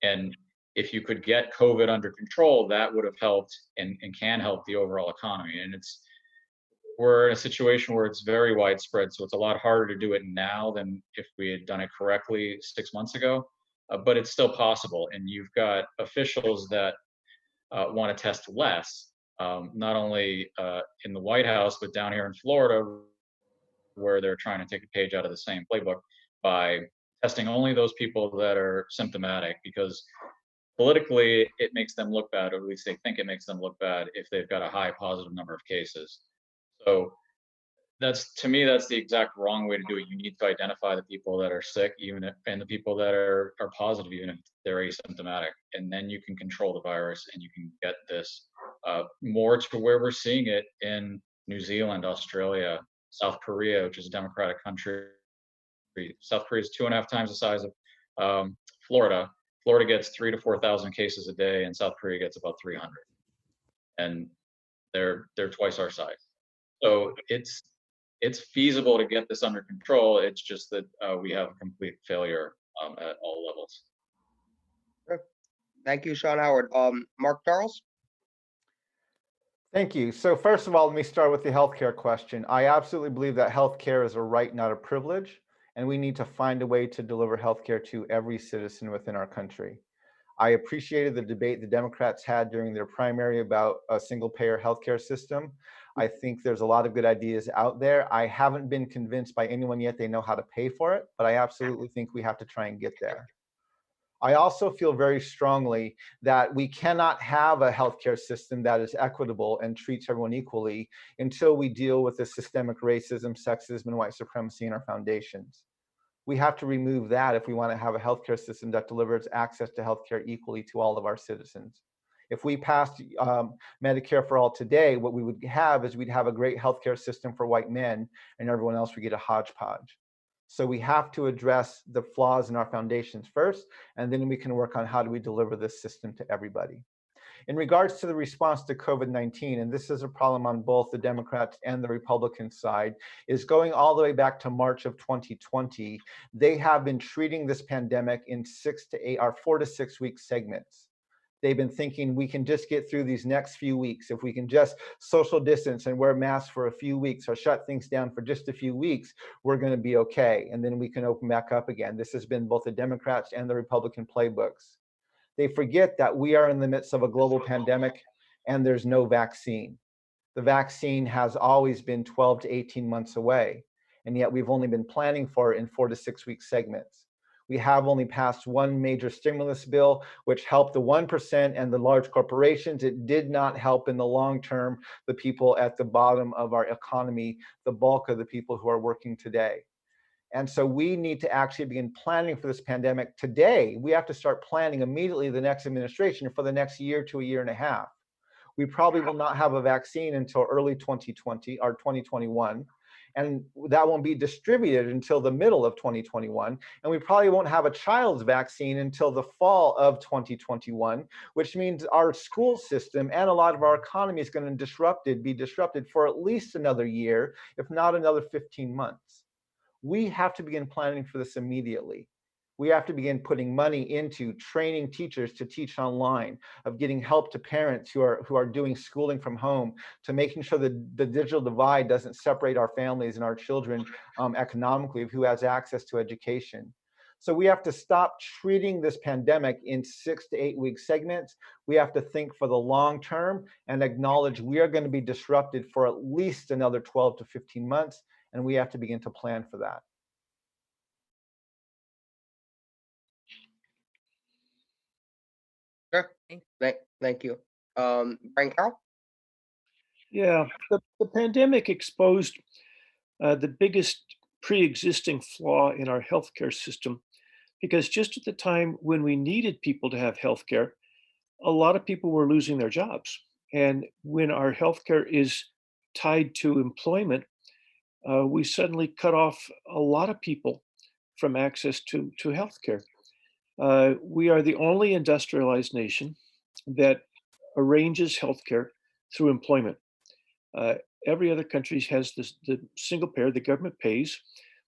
And if you could get COVID under control, that would have helped and can help the overall economy. And we're in a situation where it's very widespread, so it's a lot harder to do it now than if we had done it correctly 6 months ago, but it's still possible. And you've got officials that want to test less, not only in the White House, but down here in Florida, where they're trying to take a page out of the same playbook by testing only those people that are symptomatic, because politically, it makes them look bad, or at least they think it makes them look bad if they've got a high positive number of cases. So to me, that's the exact wrong way to do it. You need to identify the people that are sick, and the people that are positive, even if they're asymptomatic, and then you can control the virus, and you can get this more to where we're seeing it in New Zealand, Australia, South Korea, which is a democratic country. South Korea is 2.5 times the size of Florida. Florida gets 3,000 to 4,000 cases a day, and South Korea gets about 300, and they're twice our size. So it's feasible to get this under control. It's just that we have a complete failure at all levels. Thank you, Sean Howard. Mark Charles? Thank you. So first of all, let me start with the healthcare question. I absolutely believe that healthcare is a right, not a privilege, and we need to find a way to deliver healthcare to every citizen within our country. I appreciated the debate the Democrats had during their primary about a single-payer healthcare system. I think there's a lot of good ideas out there. I haven't been convinced by anyone yet they know how to pay for it, but I absolutely think we have to try and get there. I also feel very strongly that we cannot have a healthcare system that is equitable and treats everyone equally until we deal with the systemic racism, sexism, and white supremacy in our foundations. We have to remove that if we want to have a healthcare system that delivers access to healthcare equally to all of our citizens. If we passed Medicare for all today, what we would have is we'd have a great healthcare system for white men, and everyone else would get a hodgepodge. So we have to address the flaws in our foundations first, and then we can work on how do we deliver this system to everybody. In regards to the response to COVID-19, and this is a problem on both the Democrats and the Republican side, is going all the way back to March of 2020. They have been treating this pandemic in 4 to 6 week segments. They've been thinking we can just get through these next few weeks. If we can just social distance and wear masks for a few weeks or shut things down for just a few weeks, we're going to be okay. And then we can open back up again. This has been both the Democrats and the Republican playbooks. They forget that we are in the midst of a global pandemic and there's no vaccine. The vaccine has always been 12 to 18 months away, and yet we've only been planning for it in 4 to 6 week segments. We have only passed one major stimulus bill, which helped the 1% and the large corporations. It did not help in the long term the people at the bottom of our economy, the bulk of the people who are working today. And so we need to actually begin planning for this pandemic today. We have to start planning immediately the next administration for the next year to a year and a half. We probably will not have a vaccine until early 2020 or 2021. And that won't be distributed until the middle of 2021. And we probably won't have a child's vaccine until the fall of 2021, which means our school system and a lot of our economy is going to be disrupted for at least another year, if not another 15 months. We have to begin planning for this immediately. We have to begin putting money into training teachers to teach online, of getting help to parents who are doing schooling from home, to making sure that the digital divide doesn't separate our families and our children economically of who has access to education. So we have to stop treating this pandemic in 6 to 8 week segments. We have to think for the long term and acknowledge we are going to be disrupted for at least another 12 to 15 months, and we have to begin to plan for that. Sure. Thank you. Brian Carroll? Yeah, the pandemic exposed the biggest pre-existing flaw in our healthcare system, because just at the time when we needed people to have healthcare, a lot of people were losing their jobs. And when our healthcare is tied to employment, we suddenly cut off a lot of people from access to healthcare. We are the only industrialized nation that arranges healthcare through employment. Every other country has the single payer, the government pays,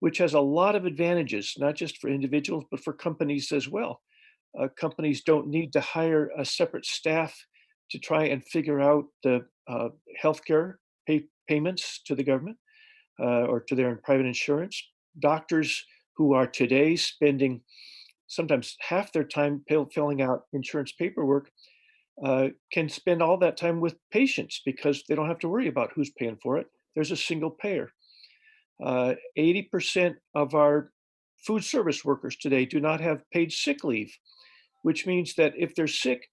which has a lot of advantages, not just for individuals, but for companies as well. Companies don't need to hire a separate staff to try and figure out the healthcare payments to the government or to their private insurance. Doctors who are today spending sometimes half their time filling out insurance paperwork can spend all that time with patients because they don't have to worry about who's paying for it. There's a single payer. 80% of our food service workers today do not have paid sick leave which means that if they're sick,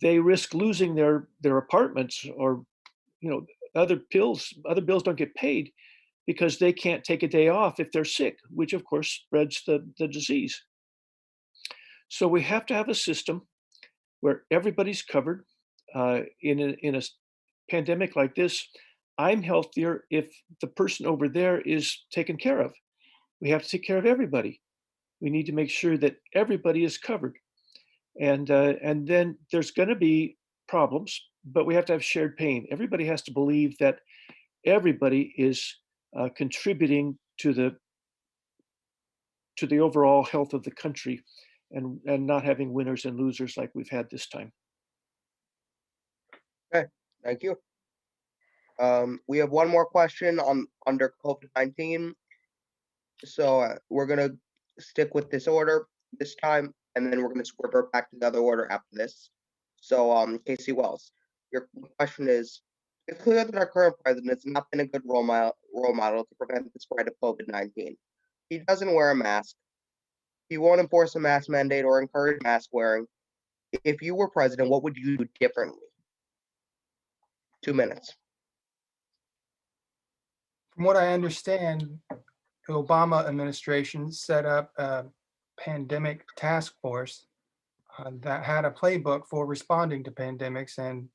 they risk losing their apartments, or other bills don't get paid because they can't take a day off if they're sick, which of course spreads the disease. So we have to have a system where everybody's covered. In a pandemic like this, I'm healthier if the person over there is taken care of. We have to take care of everybody. We need to make sure that everybody is covered. And then there's going to be problems, but we have to have shared pain. Everybody has to believe that everybody is contributing to the overall health of the country, and not having winners and losers like we've had this time. Okay, thank you. We have one more question under COVID-19. So we're gonna stick with this order this time, and then we're gonna revert back to the other order after this. So, Casey Wells, your question is: it's clear that our current president has not been a good role model to prevent the spread of COVID-19. He doesn't wear a mask. He won't enforce a mask mandate or encourage mask wearing. If you were president, what would you do differently? 2 minutes. From what I understand, the Obama administration set up a pandemic task force that had a playbook for responding to pandemics, and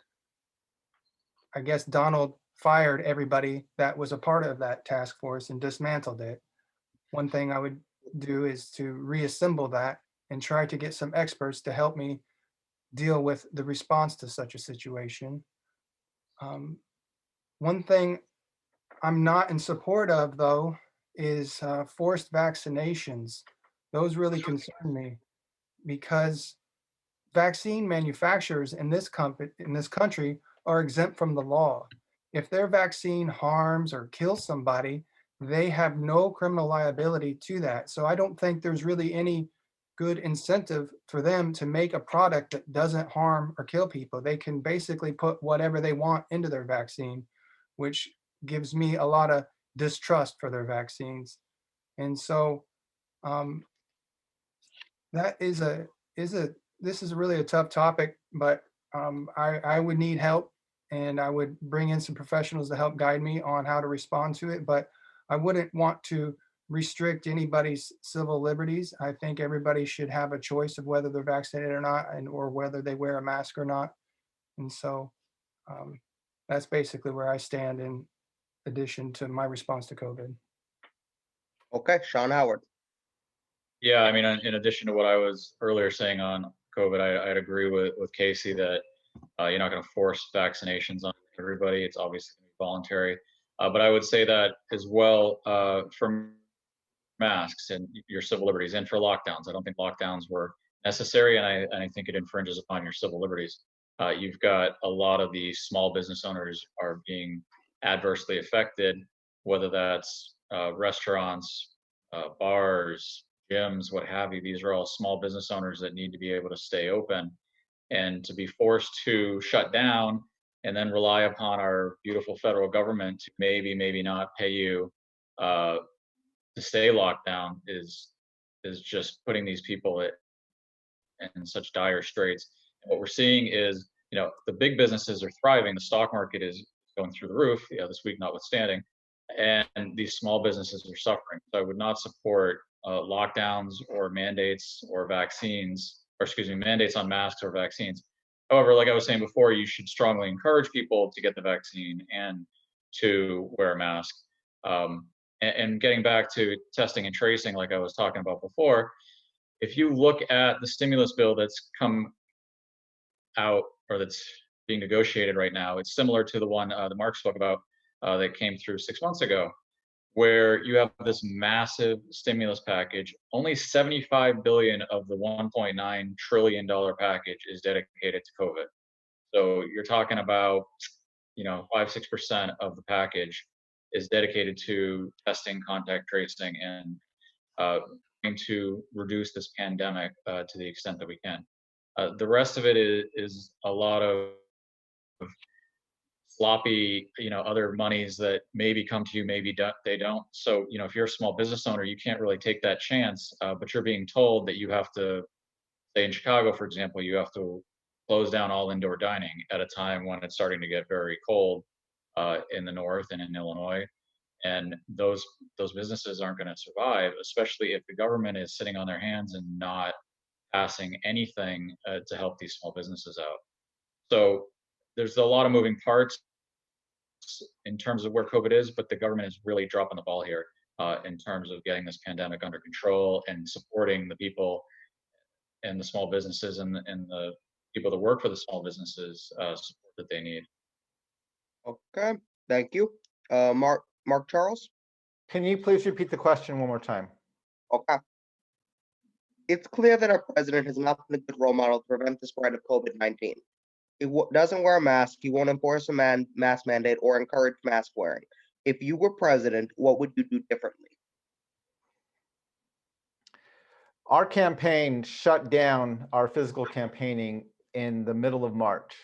I guess Donald fired everybody that was a part of that task force and dismantled it. One thing I would do is to reassemble that and try to get some experts to help me deal with the response to such a situation. One thing I'm not in support of, though, is forced vaccinations. Those really concern me, because vaccine manufacturers in this country are exempt from the law. If their vaccine harms or kills somebody, they have no criminal liability to that. So I don't think there's really any good incentive for them to make a product that doesn't harm or kill people. They can basically put whatever they want into their vaccine, which gives me a lot of distrust for their vaccines. And so that is this is really a tough topic, but I would need help, and I would bring in some professionals to help guide me on how to respond to it. But I wouldn't want to restrict anybody's civil liberties. I think everybody should have a choice of whether they're vaccinated or not, or whether they wear a mask or not. And so that's basically where I stand in addition to my response to COVID. Okay, Sean Howard. Yeah, I mean, in addition to what I was earlier saying on COVID, I'd agree with Casey that you're not going to force vaccinations on everybody. It's obviously going to be voluntary. But I would say that as well for masks and your civil liberties, and for lockdowns. I don't think lockdowns were necessary, and I think it infringes upon your civil liberties. You've got a lot of these small business owners are being adversely affected, whether that's restaurants, bars, gyms, what have you. These are all small business owners that need to be able to stay open, and to be forced to shut down and then rely upon our beautiful federal government to maybe not pay you to stay locked down is just putting these people in such dire straits. And what we're seeing is, the big businesses are thriving. The stock market is going through the roof, this week notwithstanding, and these small businesses are suffering. So I would not support lockdowns or mandates or vaccines, or excuse me, mandates on masks or vaccines. However, like I was saying before, you should strongly encourage people to get the vaccine and to wear a mask. And getting back to testing and tracing, like I was talking about before, if you look at the stimulus bill that's come out or that's being negotiated right now, it's similar to the one that Mark spoke about that came through 6 months ago, where you have this massive stimulus package. Only $75 billion of the $1.9 trillion package is dedicated to COVID. So you're talking about, 5-6% of the package is dedicated to testing, contact tracing, and trying to reduce this pandemic to the extent that we can. The rest of it is a lot of sloppy, other monies that maybe come to you, maybe they don't. So, if you're a small business owner, you can't really take that chance, but you're being told that you have to say in Chicago, for example, you have to close down all indoor dining at a time when it's starting to get very cold in the north and in Illinois. And those businesses aren't going to survive, especially if the government is sitting on their hands and not passing anything to help these small businesses out. So there's a lot of moving parts in terms of where COVID is, but the government is really dropping the ball here in terms of getting this pandemic under control and supporting the people and the small businesses and the people that work for the small businesses support that they need. Okay, thank you. Mark Charles? Can you please repeat the question one more time? Okay. It's clear that our president has not been a good role model to prevent the spread of COVID-19. He doesn't wear a mask, he won't enforce a mask mandate or encourage mask wearing. If you were president, what would you do differently? Our campaign shut down our physical campaigning in the middle of March.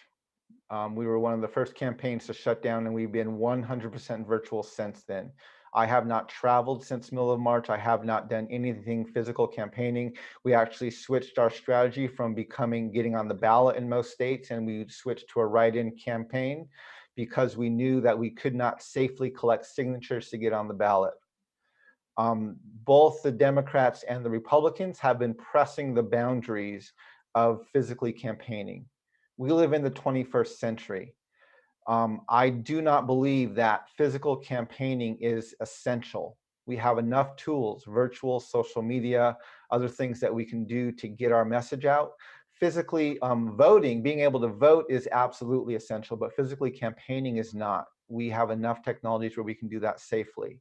We were one of the first campaigns to shut down, and we've been 100% virtual since then. I have not traveled since middle of March. I have not done anything physical campaigning. We actually switched our strategy from getting on the ballot in most states, and we switched to a write-in campaign because we knew that we could not safely collect signatures to get on the ballot. Both the Democrats and the Republicans have been pressing the boundaries of physically campaigning. We live in the 21st century. I do not believe that physical campaigning is essential. We have enough tools, virtual, social media, other things that we can do to get our message out. Physically voting, being able to vote is absolutely essential, but physically campaigning is not. We have enough technologies where we can do that safely.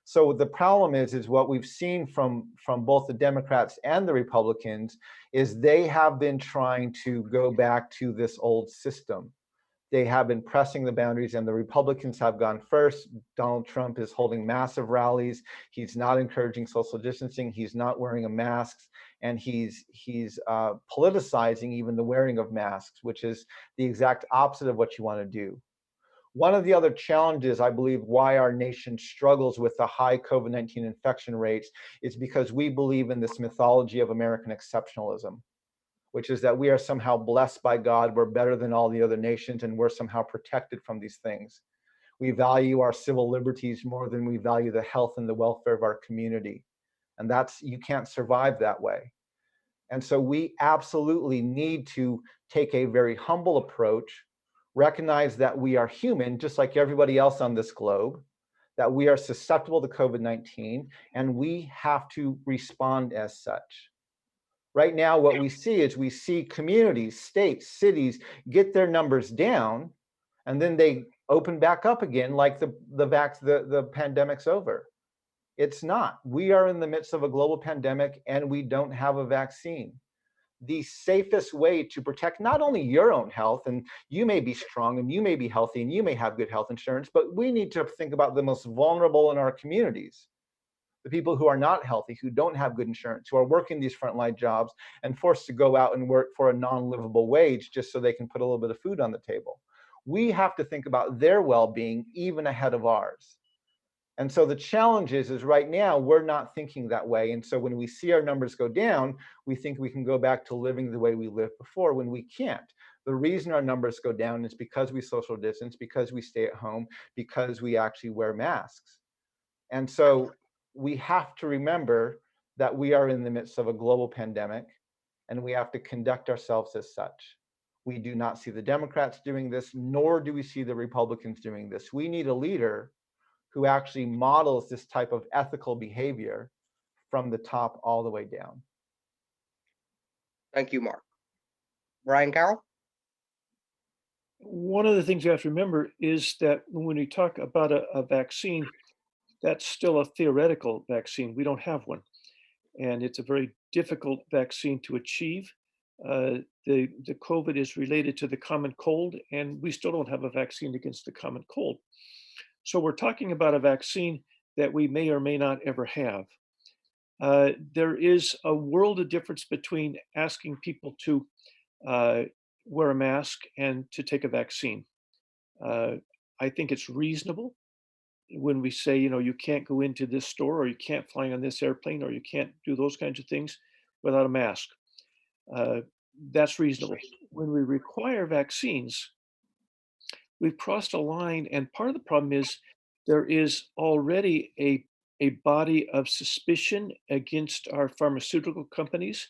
So the problem is what we've seen from both the Democrats and the Republicans is they have been trying to go back to this old system. They have been pressing the boundaries, and the Republicans have gone first. Donald Trump is holding massive rallies. He's not encouraging social distancing. He's not wearing a mask, and he's politicizing even the wearing of masks, which is the exact opposite of what you want to do. One of the other challenges, I believe, why our nation struggles with the high COVID-19 infection rates is because we believe in this mythology of American exceptionalism, which is that we are somehow blessed by God, we're better than all the other nations, and we're somehow protected from these things. We value our civil liberties more than we value the health and the welfare of our community. And you can't survive that way. And so we absolutely need to take a very humble approach, recognize that we are human, just like everybody else on this globe, that we are susceptible to COVID-19, and we have to respond as such. Right now, what we see is we see communities, states, cities get their numbers down, and then they open back up again like the pandemic's over. It's not. We are in the midst of a global pandemic, and we don't have a vaccine. The safest way to protect not only your own health, and you may be strong and you may be healthy and you may have good health insurance, but we need to think about the most vulnerable in our communities. The people who are not healthy, who don't have good insurance, who are working these frontline jobs and forced to go out and work for a non-livable wage just so they can put a little bit of food on the table. We have to think about their well-being even ahead of ours. And so the challenge is right now, we're not thinking that way. And so when we see our numbers go down, we think we can go back to living the way we lived before, when we can't. The reason our numbers go down is because we social distance, because we stay at home, because we actually wear masks. And so we have to remember that we are in the midst of a global pandemic, and we have to conduct ourselves as such. We do not see the Democrats doing this, nor do we see the Republicans doing this. We need a leader who actually models this type of ethical behavior from the top all the way down. Thank you, Mark. Brian Carroll? One of the things you have to remember is that when we talk about a vaccine, that's still a theoretical vaccine. We don't have one. And it's a very difficult vaccine to achieve. The COVID is related to the common cold, and we still don't have a vaccine against the common cold. So we're talking about a vaccine that we may or may not ever have. There is a world of difference between asking people to wear a mask and to take a vaccine. I think it's reasonable when we say, you can't go into this store, or you can't fly on this airplane, or you can't do those kinds of things without a mask. That's reasonable. When we require vaccines, we've crossed a line, and part of the problem is there is already a body of suspicion against our pharmaceutical companies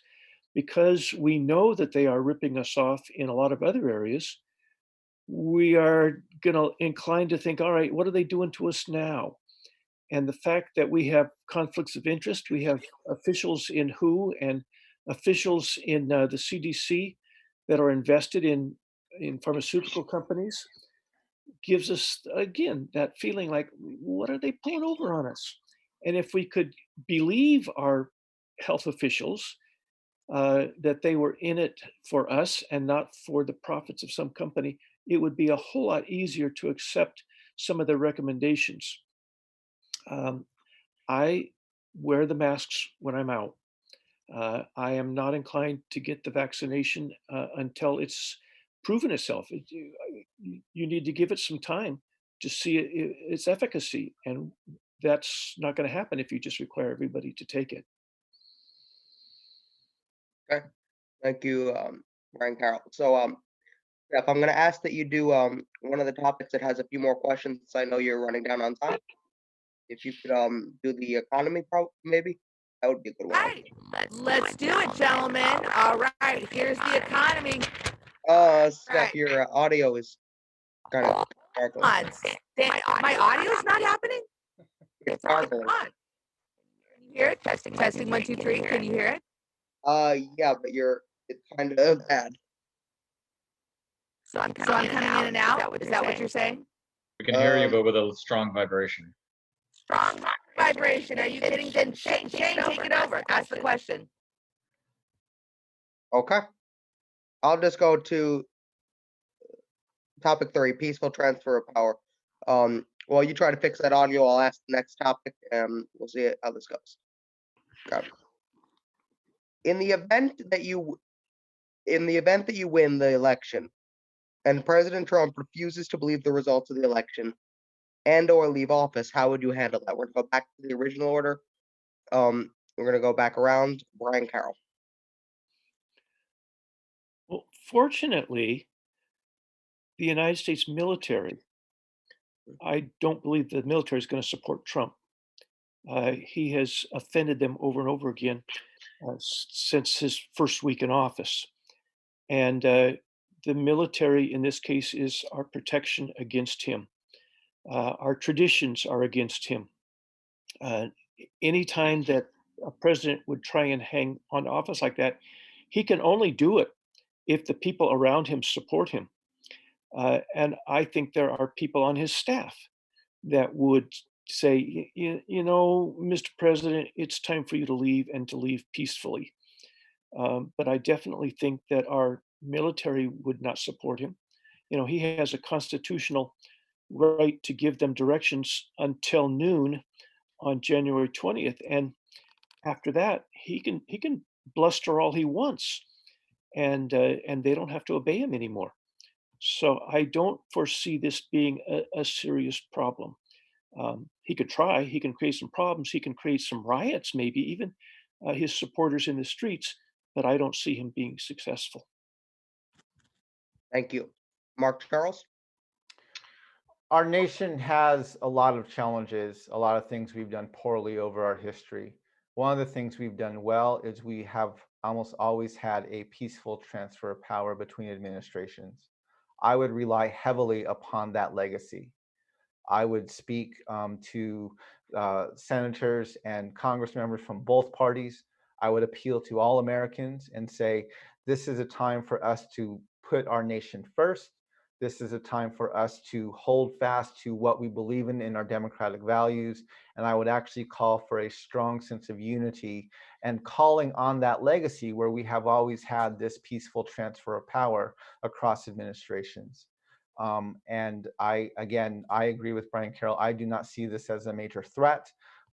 because we know that they are ripping us off in a lot of other areas. We are going to inclined to think, all right, what are they doing to us now? And the fact that we have conflicts of interest, we have officials in WHO and officials in the CDC that are invested in pharmaceutical companies gives us, again, that feeling like, what are they pulling over on us? And if we could believe our health officials that they were in it for us and not for the profits of some company, it would be a whole lot easier to accept some of their recommendations. I wear the masks when I'm out. I am not inclined to get the vaccination until it's proven itself. You need to give it some time to see its efficacy, and that's not going to happen if you just require everybody to take it. Okay, thank you, Brian Carroll. So, Steph, I'm going to ask that you do one of the topics that has a few more questions. I know you're running down on time. If you could do the economy, maybe that would be a good one. Right. Let's do it, gentlemen. All right. Here's the economy. Steph, Right. your audio is kind of gargling. My audio's not happening? It's gargling. Come on. Can you hear it? Testing 1, 2, 3. Can you hear it? Yeah, but it's kind of bad. So I'm coming in and out. Is that what you're saying? We can hear you, but with a strong vibration. Strong vibration. Are you getting then Shane, take it over. Ask the question. Okay. I'll just go to topic 3, peaceful transfer of power. While you try to fix that audio, I'll ask the next topic, and we'll see how this goes. Okay. In the event that you win the election, and President Trump refuses to believe the results of the election, and/or leave office, how would you handle that? We're gonna go back to the original order. We're gonna go back around. Brian Carroll. Well, fortunately, the United States military, I don't believe the military is going to support Trump. He has offended them over and over again since his first week in office. And the military, in this case, is our protection against him. Our traditions are against him. Anytime that a president would try and hang on to office like that, he can only do it if the people around him support him. And I think there are people on his staff that would say, you know, Mr. President, it's time for you to leave and to leave peacefully. But I definitely think that our military would not support him. You know, he has a constitutional right to give them directions until noon on January 20th. And after that, he can bluster all he wants, and they don't have to obey him anymore. So I don't foresee this being a serious problem. He could try, he can create some problems, he can create some riots, maybe even his supporters in the streets, but I don't see him being successful. Thank you. Mark Charles. Our nation has a lot of challenges, a lot of things we've done poorly over our history. One of the things we've done well is we have almost always had a peaceful transfer of power between administrations. I would rely heavily upon that legacy. I would speak to senators and Congress members from both parties. I would appeal to all Americans and say, this is a time for us to put our nation first. This is a time for us to hold fast to what we believe in our democratic values. And I would actually call for a strong sense of unity and calling on that legacy where we have always had this peaceful transfer of power across administrations. And I agree with Brian Carroll. I do not see this as a major threat.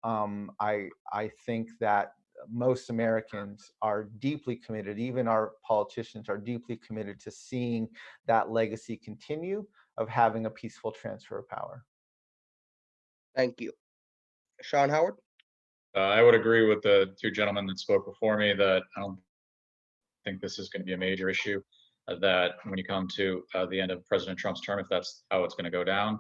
I think that most Americans are deeply committed, even our politicians are deeply committed to seeing that legacy continue of having a peaceful transfer of power. Thank you. Sean Howard. I would agree with the two gentlemen that spoke before me that I don't think this is going to be a major issue. That when you come to the end of President Trump's term, if that's how it's going to go down,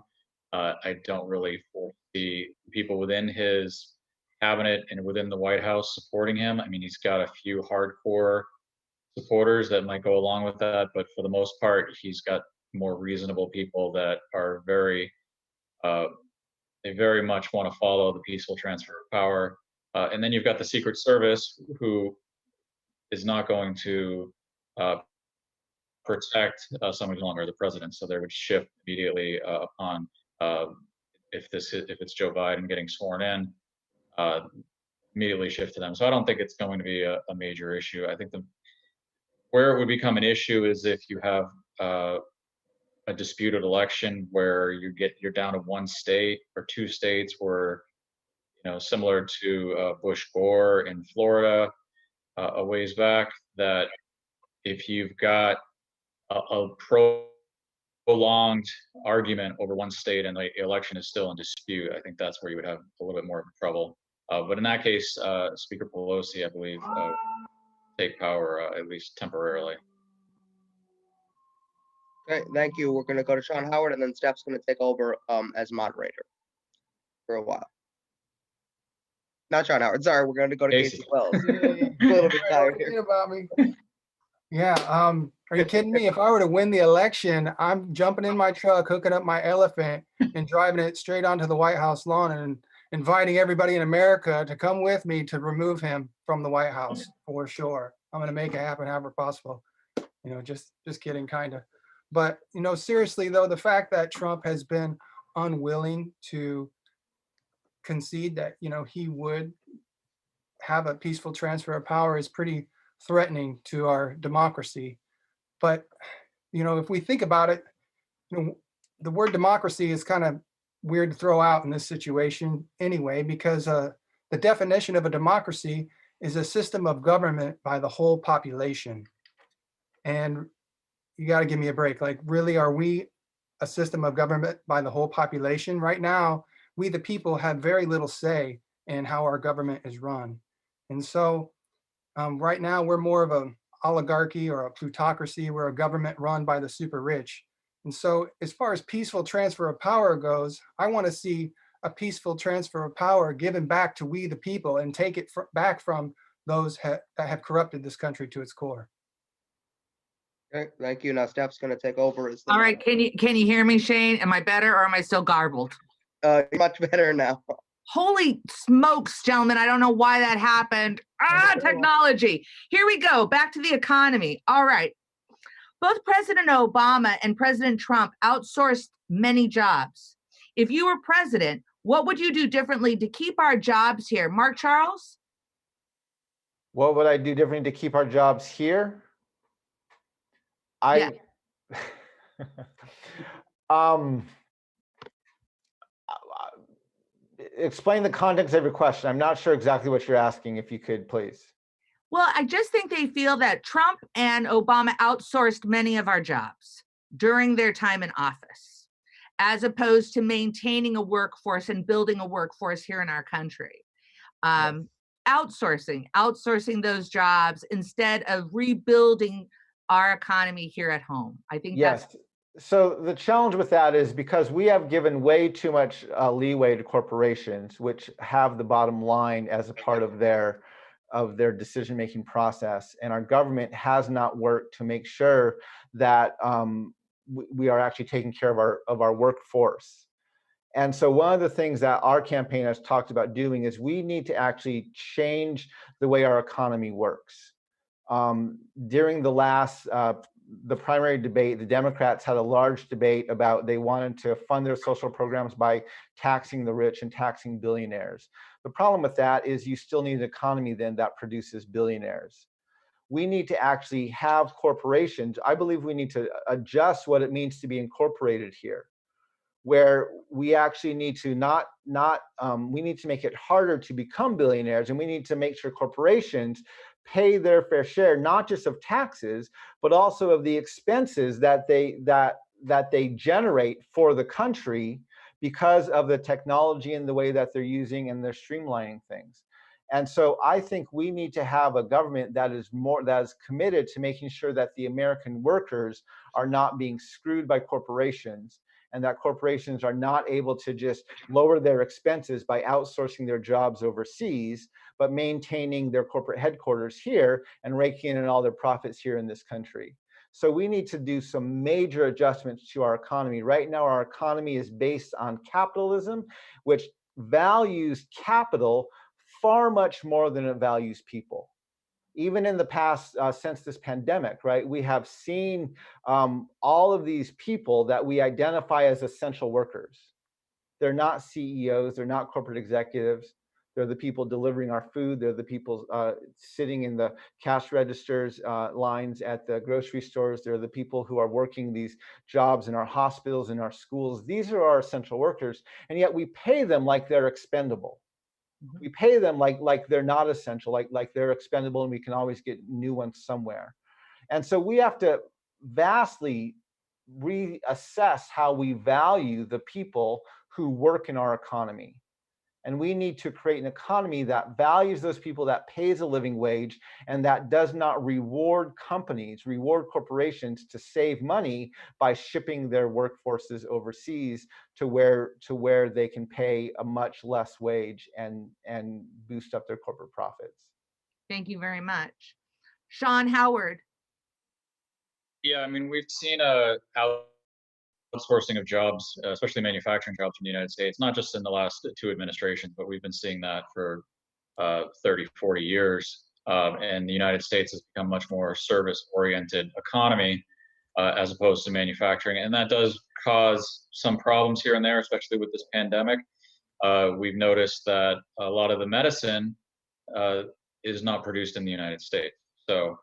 I don't really foresee people within his cabinet and within the White House supporting him. I mean, he's got a few hardcore supporters that might go along with that, but for the most part, he's got more reasonable people that are they very much want to follow the peaceful transfer of power. And then you've got the Secret Service, who is not going to protect someone who's no longer the president. So they would shift immediately upon if it's Joe Biden getting sworn in, immediately shift to them. So I don't think it's going to be a major issue. I think where it would become an issue is if you have a disputed election where you're down to one state or two states where, similar to Bush Gore in Florida a ways back, that if you've got a prolonged argument over one state and the election is still in dispute, I think that's where you would have a little bit more trouble. But in that case, Speaker Pelosi, I believe, take power at least temporarily. Okay, thank you. We're going to go to Sean Howard, and then Stef's going to take over as moderator for a while. Not Sean Howard. Sorry, we're going to go to Casey Wells. A little bit tired here. About me. Yeah. Are you kidding me? If I were to win the election, I'm jumping in my truck, hooking up my elephant, and driving it straight onto the White House lawn and inviting everybody in America to come with me to remove him from the White House for sure. I'm going to make it happen however possible. Just kidding, kind of. But, seriously, though, the fact that Trump has been unwilling to concede that, he would have a peaceful transfer of power is pretty threatening to our democracy. But, if we think about it, the word democracy is kind of weird to throw out in this situation anyway, because the definition of a democracy is a system of government by the whole population. And you got to give me a break. Like, really, are we a system of government by the whole population? Right now, we the people have very little say in how our government is run. And so right now, we're more of an oligarchy or a plutocracy. We're a government run by the super rich. And so as far as peaceful transfer of power goes, I want to see a peaceful transfer of power given back to we the people and take it back from those that have corrupted this country to its core. Okay, thank you. Now Stef's going to take over. All right, can you hear me, Shane? Am I better or am I still garbled? Much better now. Holy smokes, gentlemen. I don't know why that happened. Technology. Here we go. Back to the economy. All right. Both President Obama and President Trump outsourced many jobs. If you were president, what would you do differently to keep our jobs here? Mark Charles? What would I do differently to keep our jobs here? Explain the context of your question. I'm not sure exactly what you're asking, if you could, please. Well, I just think they feel that Trump and Obama outsourced many of our jobs during their time in office, as opposed to maintaining a workforce and building a workforce here in our country. Outsourcing those jobs instead of rebuilding our economy here at home. I think that's. So the challenge with that is because we have given way too much leeway to corporations, which have the bottom line as a part of their decision-making process, and our government has not worked to make sure that we are actually taking care of our workforce. And so one of the things that our campaign has talked about doing is we need to actually change the way our economy works. During the primary debate, the Democrats had a large debate about they wanted to fund their social programs by taxing the rich and taxing billionaires. The problem with that is you still need an economy then that produces billionaires. We need to actually have corporations. I believe we need to adjust what it means to be incorporated here, where we actually need to we need to make it harder to become billionaires, and we need to make sure corporations pay their fair share, not just of taxes, but also of the expenses that they generate for the country because of the technology and the way that they're using and they're streamlining things. And so I think we need to have a government that is committed to making sure that the American workers are not being screwed by corporations, and that corporations are not able to just lower their expenses by outsourcing their jobs overseas, but maintaining their corporate headquarters here and raking in all their profits here in this country. So we need to do some major adjustments to our economy. Right now, our economy is based on capitalism, which values capital far much more than it values people. Even in the past, since this pandemic, right, we have seen all of these people that we identify as essential workers. They're not CEOs, they're not corporate executives. They're the people delivering our food. They're the people sitting in the cash registers lines at the grocery stores. They're the people who are working these jobs in our hospitals, in our schools. These are our essential workers, and yet we pay them like they're expendable. We pay them like they're not essential, like they're expendable, and we can always get new ones somewhere. And so we have to vastly reassess how we value the people who work in our economy. And we need to create an economy that values those people, that pays a living wage, and that does not reward corporations to save money by shipping their workforces overseas to where they can pay a much less wage and boost up their corporate profits. Thank you very much. Sean Howard. Yeah, I mean, we've seen outsourcing of jobs, especially manufacturing jobs in the United States, not just in the last 2 administrations, but we've been seeing that for 30, 40 years. And the United States has become much more service-oriented economy as opposed to manufacturing. And that does cause some problems here and there, especially with this pandemic. We've noticed that a lot of the medicine is not produced in the United States. So,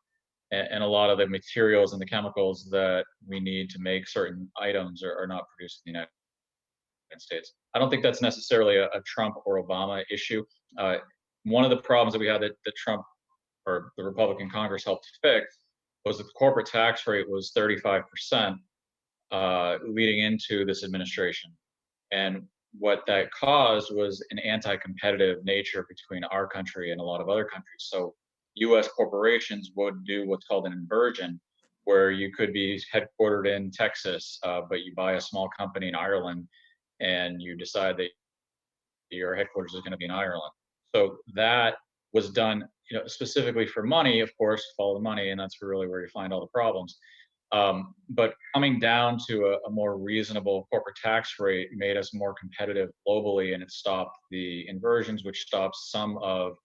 and a lot of the materials and the chemicals that we need to make certain items are not produced in the United States. I don't think that's necessarily a Trump or Obama issue. One of the problems that we had that Trump or the Republican Congress helped fix was that the corporate tax rate was 35% leading into this administration. And what that caused was an anti-competitive nature between our country and a lot of other countries. So US corporations would do what's called an inversion, where you could be headquartered in Texas, but you buy a small company in Ireland and you decide that your headquarters is going to be in Ireland. So that was done, specifically for money, of course, follow the money, and that's really where you find all the problems. But coming down to a more reasonable corporate tax rate made us more competitive globally, and it stopped the inversions, which stops some of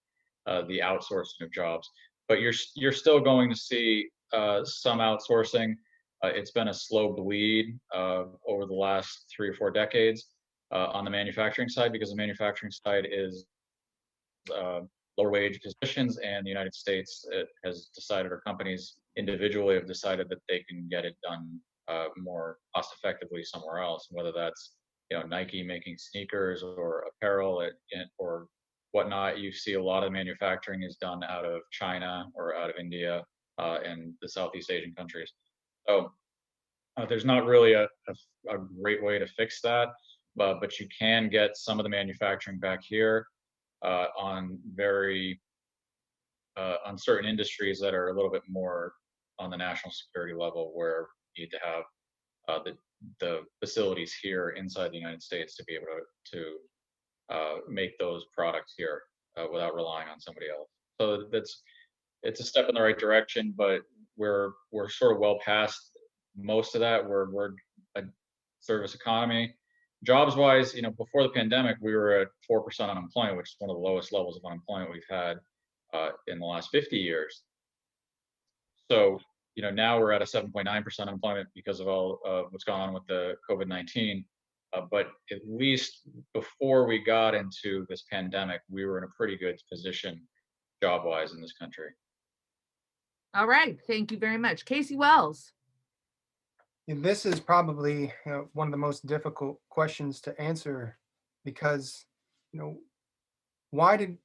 the outsourcing of jobs. But you're still going to see some outsourcing. It's been a slow bleed over the last 3 or 4 decades on the manufacturing side, because the manufacturing side is lower wage positions, and the United States has decided, or companies individually have decided, that they can get it done more cost effectively somewhere else, whether that's Nike making sneakers or apparel or whatnot. You see a lot of manufacturing is done out of China or out of India and the Southeast Asian countries. So there's not really a great way to fix that, but you can get some of the manufacturing back here on certain industries that are a little bit more on the national security level, where you need to have the facilities here inside the United States to be able to make those products here without relying on somebody else. So it's a step in the right direction, but we're sort of well past most of that. We're a service economy. Jobs wise, before the pandemic, we were at 4% unemployment, which is one of the lowest levels of unemployment we've had in the last 50 years. So, now we're at a 7.9% unemployment because of all what's gone on with the COVID-19. But at least before we got into this pandemic, we were in a pretty good position job wise in this country. All right. Thank you very much. Casey Wells. And this is probably one of the most difficult questions to answer, because, why did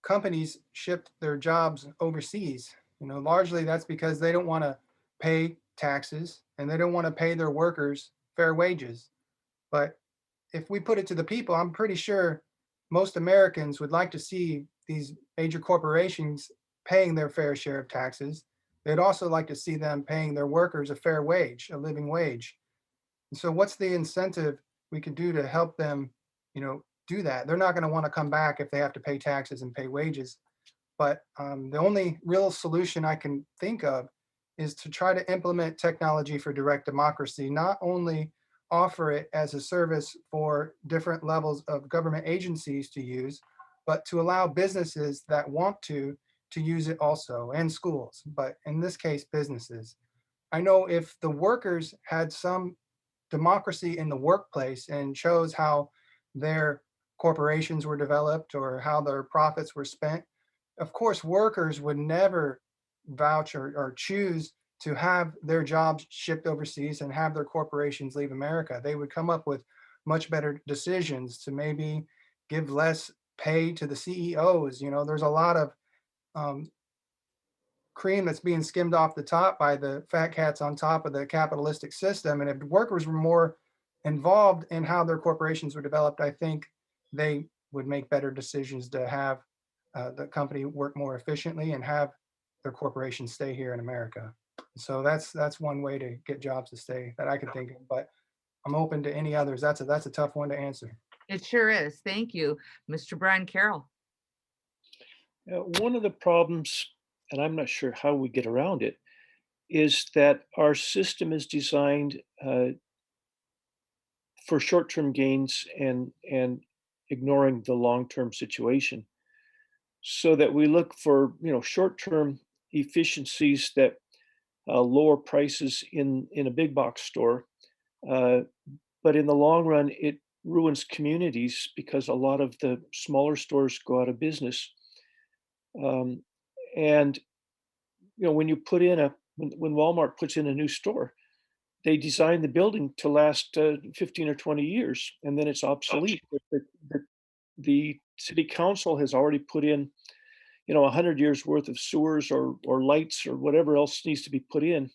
companies ship their jobs overseas? Largely that's because they don't want to pay taxes and they don't want to pay their workers fair wages. But if we put it to the people, I'm pretty sure most Americans would like to see these major corporations paying their fair share of taxes. They'd also like to see them paying their workers a fair wage, a living wage. And so what's the incentive we could do to help them, do that? They're not going to want to come back if they have to pay taxes and pay wages. But the only real solution I can think of is to try to implement technology for direct democracy, not only offer it as a service for different levels of government agencies to use, but to allow businesses that want to use it also, and schools, but in this case, businesses. I know if the workers had some democracy in the workplace and chose how their corporations were developed or how their profits were spent, of course, workers would never vouch or choose to have their jobs shipped overseas and have their corporations leave America. They would come up with much better decisions to maybe give less pay to the CEOs. There's a lot of cream that's being skimmed off the top by the fat cats on top of the capitalistic system. And if workers were more involved in how their corporations were developed, I think they would make better decisions to have the company work more efficiently and have their corporations stay here in America. So that's one way to get jobs to stay that I can think of, but I'm open to any others. That's a tough one to answer. It sure is. Thank you, Mr. Brian Carroll. One of the problems, and I'm not sure how we get around it, is that our system is designed for short-term gains and ignoring the long-term situation, so that we look for short-term efficiencies that lower prices in a big box store, but in the long run it ruins communities because a lot of the smaller stores go out of business. And when you put in when Walmart puts in a new store, they design the building to last 15 or 20 years, and then it's obsolete. The city council has already put in 100 years worth of sewers or lights or whatever else needs to be put in.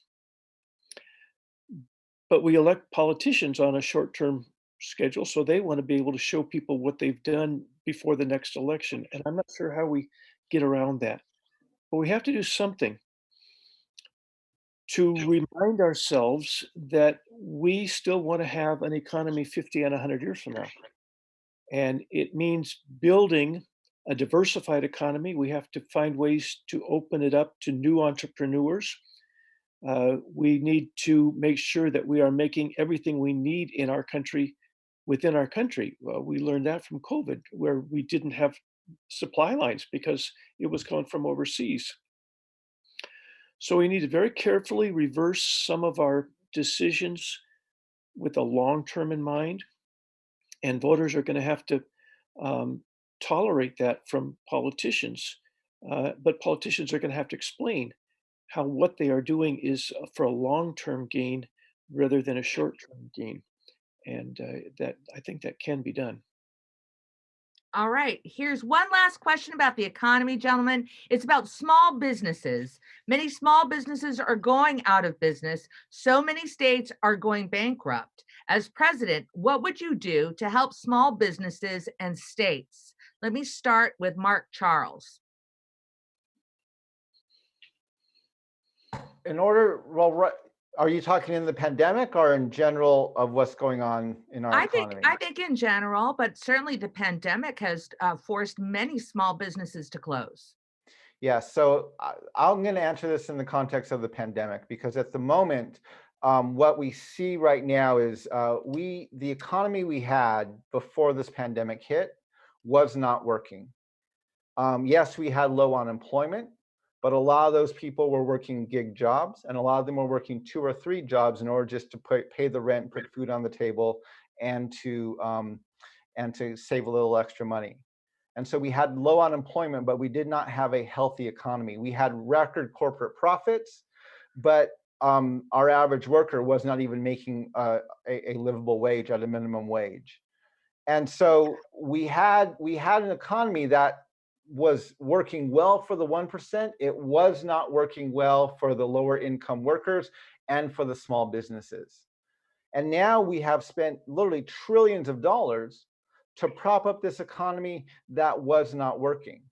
But we elect politicians on a short-term schedule, so they want to be able to show people what they've done before the next election. And I'm not sure how we get around that. But we have to do something to remind ourselves that we still want to have an economy 50 and 100 years from now. And it means building a diversified economy. We have to find ways to open it up to new entrepreneurs. We need to make sure that we are making everything we need in our country within our country. We learned that from COVID, where we didn't have supply lines because it was coming from overseas. So we need to very carefully reverse some of our decisions with the long term in mind. And voters are going to have to tolerate that from politicians. But politicians are going to have to explain how what they are doing is for a long-term gain rather than a short-term gain. And that I think that can be done. All right, here's one last question about the economy, gentlemen. It's about small businesses. Many small businesses are going out of business. So many states are going bankrupt. As president, what would you do to help small businesses and states? Let me start with Mark Charles. Are you talking in the pandemic or in general of what's going on in our economy? I think in general, but certainly the pandemic has forced many small businesses to close. Yeah, so I'm going to answer this in the context of the pandemic, because at the moment, what we see right now is the economy we had before this pandemic hit was not working. Yes, we had low unemployment, but a lot of those people were working gig jobs, and a lot of them were working 2 or 3 jobs in order just to pay the rent, put food on the table, and to save a little extra money. And so we had low unemployment, but we did not have a healthy economy. We had record corporate profits, but our average worker was not even making a livable wage at a minimum wage. And so we had an economy that was working well for the 1%. It was not working well for the lower income workers and for the small businesses. And now we have spent literally trillions of dollars to prop up this economy that was not working.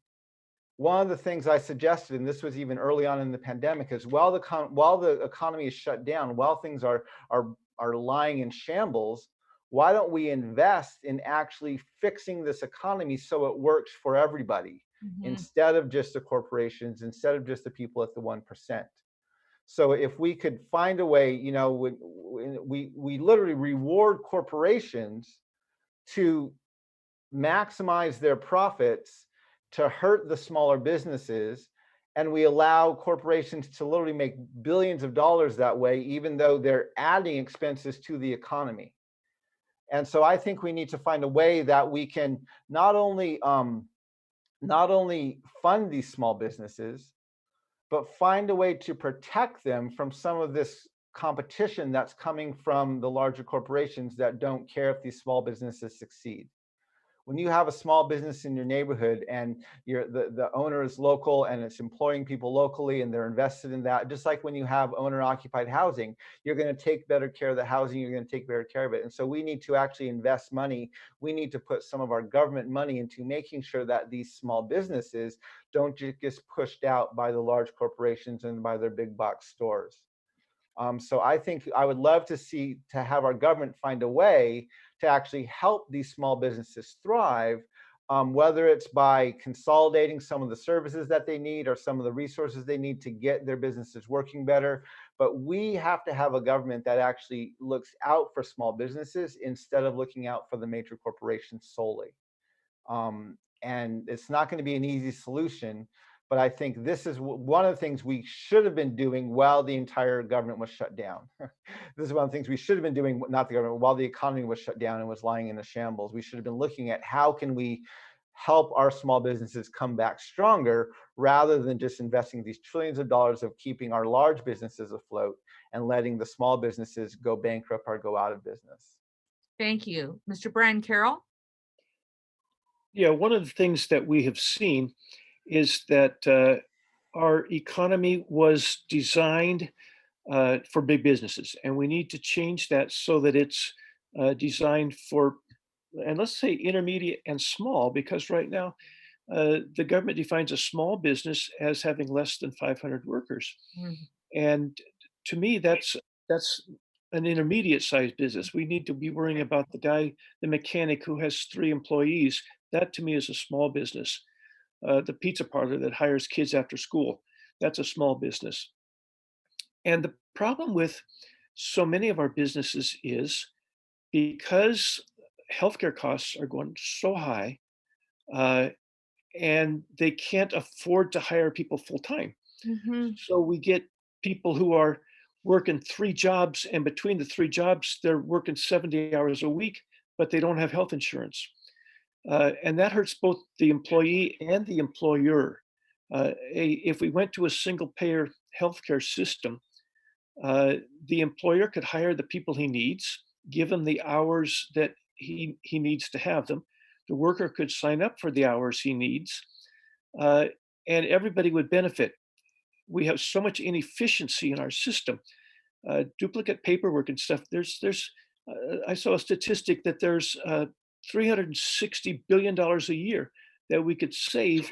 One of the things I suggested, and this was even early on in the pandemic, is while the economy is shut down, while things are lying in shambles, why don't we invest in actually fixing this economy so it works for everybody, instead of just the corporations, instead of just the people at the 1%. So if we could find a way, you know, we literally reward corporations to maximize their profits, to hurt the smaller businesses, and we allow corporations to literally make billions of dollars that way, even though they're adding expenses to the economy. And so I think we need to find a way that we can not only fund these small businesses, but find a way to protect them from some of this competition that's coming from the larger corporations that don't care if these small businesses succeed. When you have a small business in your neighborhood and the owner is local and it's employing people locally and they're invested in that, just like when you have owner-occupied housing, you're going to take better care of the housing, you're going to take better care of it. And so we need to actually invest money. We need to put some of our government money into making sure that these small businesses don't just get pushed out by the large corporations and by their big box stores. So I think I would love to have our government find a way to actually help these small businesses thrive, whether it's by consolidating some of the services that they need or some of the resources they need to get their businesses working better. But we have to have a government that actually looks out for small businesses instead of looking out for the major corporations solely. And it's not going to be an easy solution, but I think this is one of the things we should have been doing while the entire government was shut down. This is one of the things we should have been doing, not the government, while the economy was shut down and was lying in a shambles. We should have been looking at how can we help our small businesses come back stronger, rather than just investing these trillions of dollars of keeping our large businesses afloat and letting the small businesses go bankrupt or go out of business. Thank you. Mr. Brian Carroll? Yeah, one of the things that we have seen is that our economy was designed for big businesses, and we need to change that so that it's designed for, and let's say intermediate and small, because right now the government defines a small business as having less than 500 workers. And to me, that's an intermediate sized business. We need to be worrying about the mechanic who has 3 employees. That to me is a small business. The pizza parlor that hires kids after school, that's a small business. And the problem with so many of our businesses is because healthcare costs are going so high, and they can't afford to hire people full time. So we get people who are working 3 jobs, and between the 3 jobs, they're working 70 hours a week, but they don't have health insurance. And that hurts both the employee and the employer. If we went to a single payer healthcare system, the employer could hire the people he needs, give him the hours that he needs to have them. The worker could sign up for the hours he needs, and everybody would benefit. We have so much inefficiency in our system, duplicate paperwork and stuff. I saw a statistic that there's $360 billion a year that we could save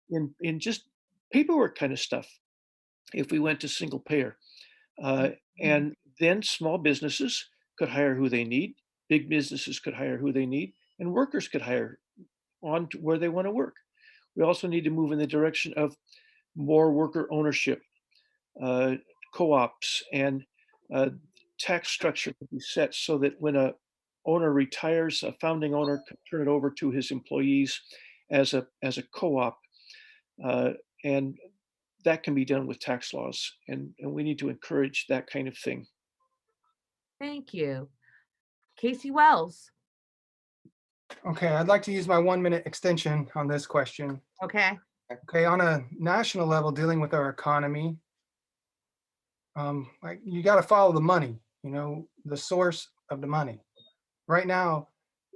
in just paperwork kind of stuff if we went to single payer. And then small businesses could hire who they need, big businesses could hire who they need, and workers could hire on to where they want to work. We also need to move in the direction of more worker ownership, co-ops, and tax structure to be set so that when a owner retires, a founding owner can turn it over to his employees as a co-op, and that can be done with tax laws, and we need to encourage that kind of thing. Thank you. Casey Wells. Okay, I'd like to use my 1-minute extension on this question. Okay. Okay, on a national level, dealing with our economy, you got to follow the money, the source of the money. Right now,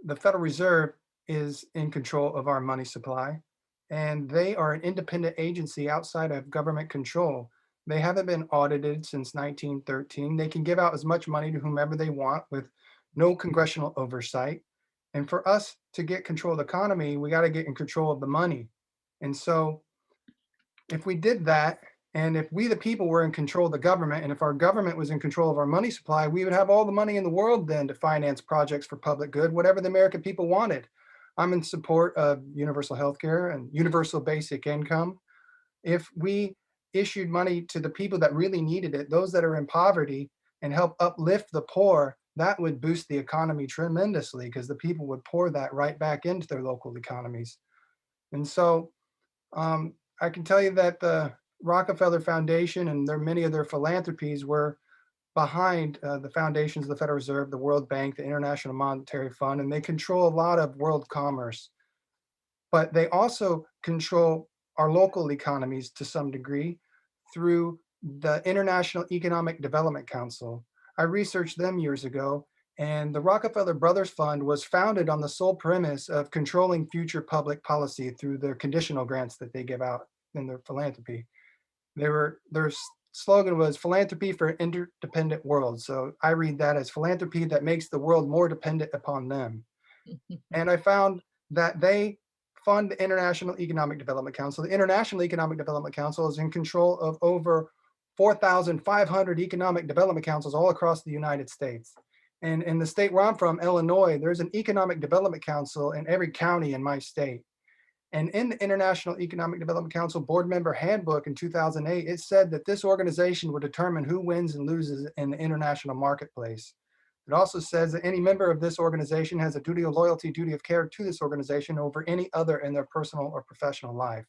the Federal Reserve is in control of our money supply, and they are an independent agency outside of government control. They haven't been audited since 1913. They can give out as much money to whomever they want with no congressional oversight. And for us to get control of the economy, we got to get in control of the money. And so if we did that, and if we, the people, were in control of the government, and if our government was in control of our money supply, we would have all the money in the world then to finance projects for public good, whatever the American people wanted. I'm in support of universal health care and universal basic income. If we issued money to the people that really needed it, those that are in poverty, and help uplift the poor, that would boost the economy tremendously, because the people would pour that right back into their local economies. And so I can tell you that the Rockefeller Foundation and many of their philanthropies were behind the foundations of the Federal Reserve, the World Bank, the International Monetary Fund, and they control a lot of world commerce. But they also control our local economies to some degree through the International Economic Development Council. I researched them years ago, and the Rockefeller Brothers Fund was founded on the sole premise of controlling future public policy through their conditional grants that they give out in their philanthropy. Their slogan was philanthropy for an interdependent world. So I read that as philanthropy that makes the world more dependent upon them. And I found that they fund the International Economic Development Council. The International Economic Development Council is in control of over 4,500 economic development councils all across the United States. And in the state where I'm from, Illinois, there's an Economic Development Council in every county in my state. And in the International Economic Development Council Board Member Handbook in 2008, it said that this organization will determine who wins and loses in the international marketplace. It also says that any member of this organization has a duty of loyalty, duty of care to this organization over any other in their personal or professional life.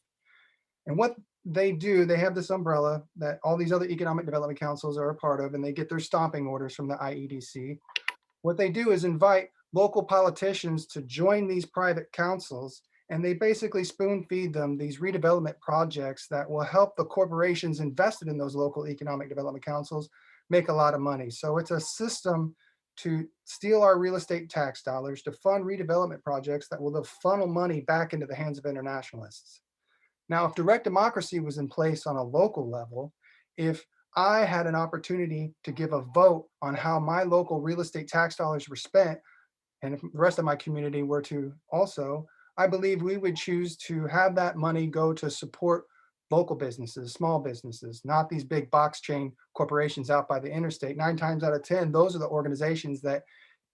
And what they do, they have this umbrella that all these other economic development councils are a part of, and they get their stomping orders from the IEDC. What they do is invite local politicians to join these private councils, and they basically spoon feed them these redevelopment projects that will help the corporations invested in those local economic development councils make a lot of money. So it's a system to steal our real estate tax dollars to fund redevelopment projects that will then funnel money back into the hands of internationalists. Now, if direct democracy was in place on a local level, if I had an opportunity to give a vote on how my local real estate tax dollars were spent, and if the rest of my community were to also, I believe we would choose to have that money go to support local businesses, small businesses, not these big box chain corporations out by the interstate. 9 times out of 10, those are the organizations that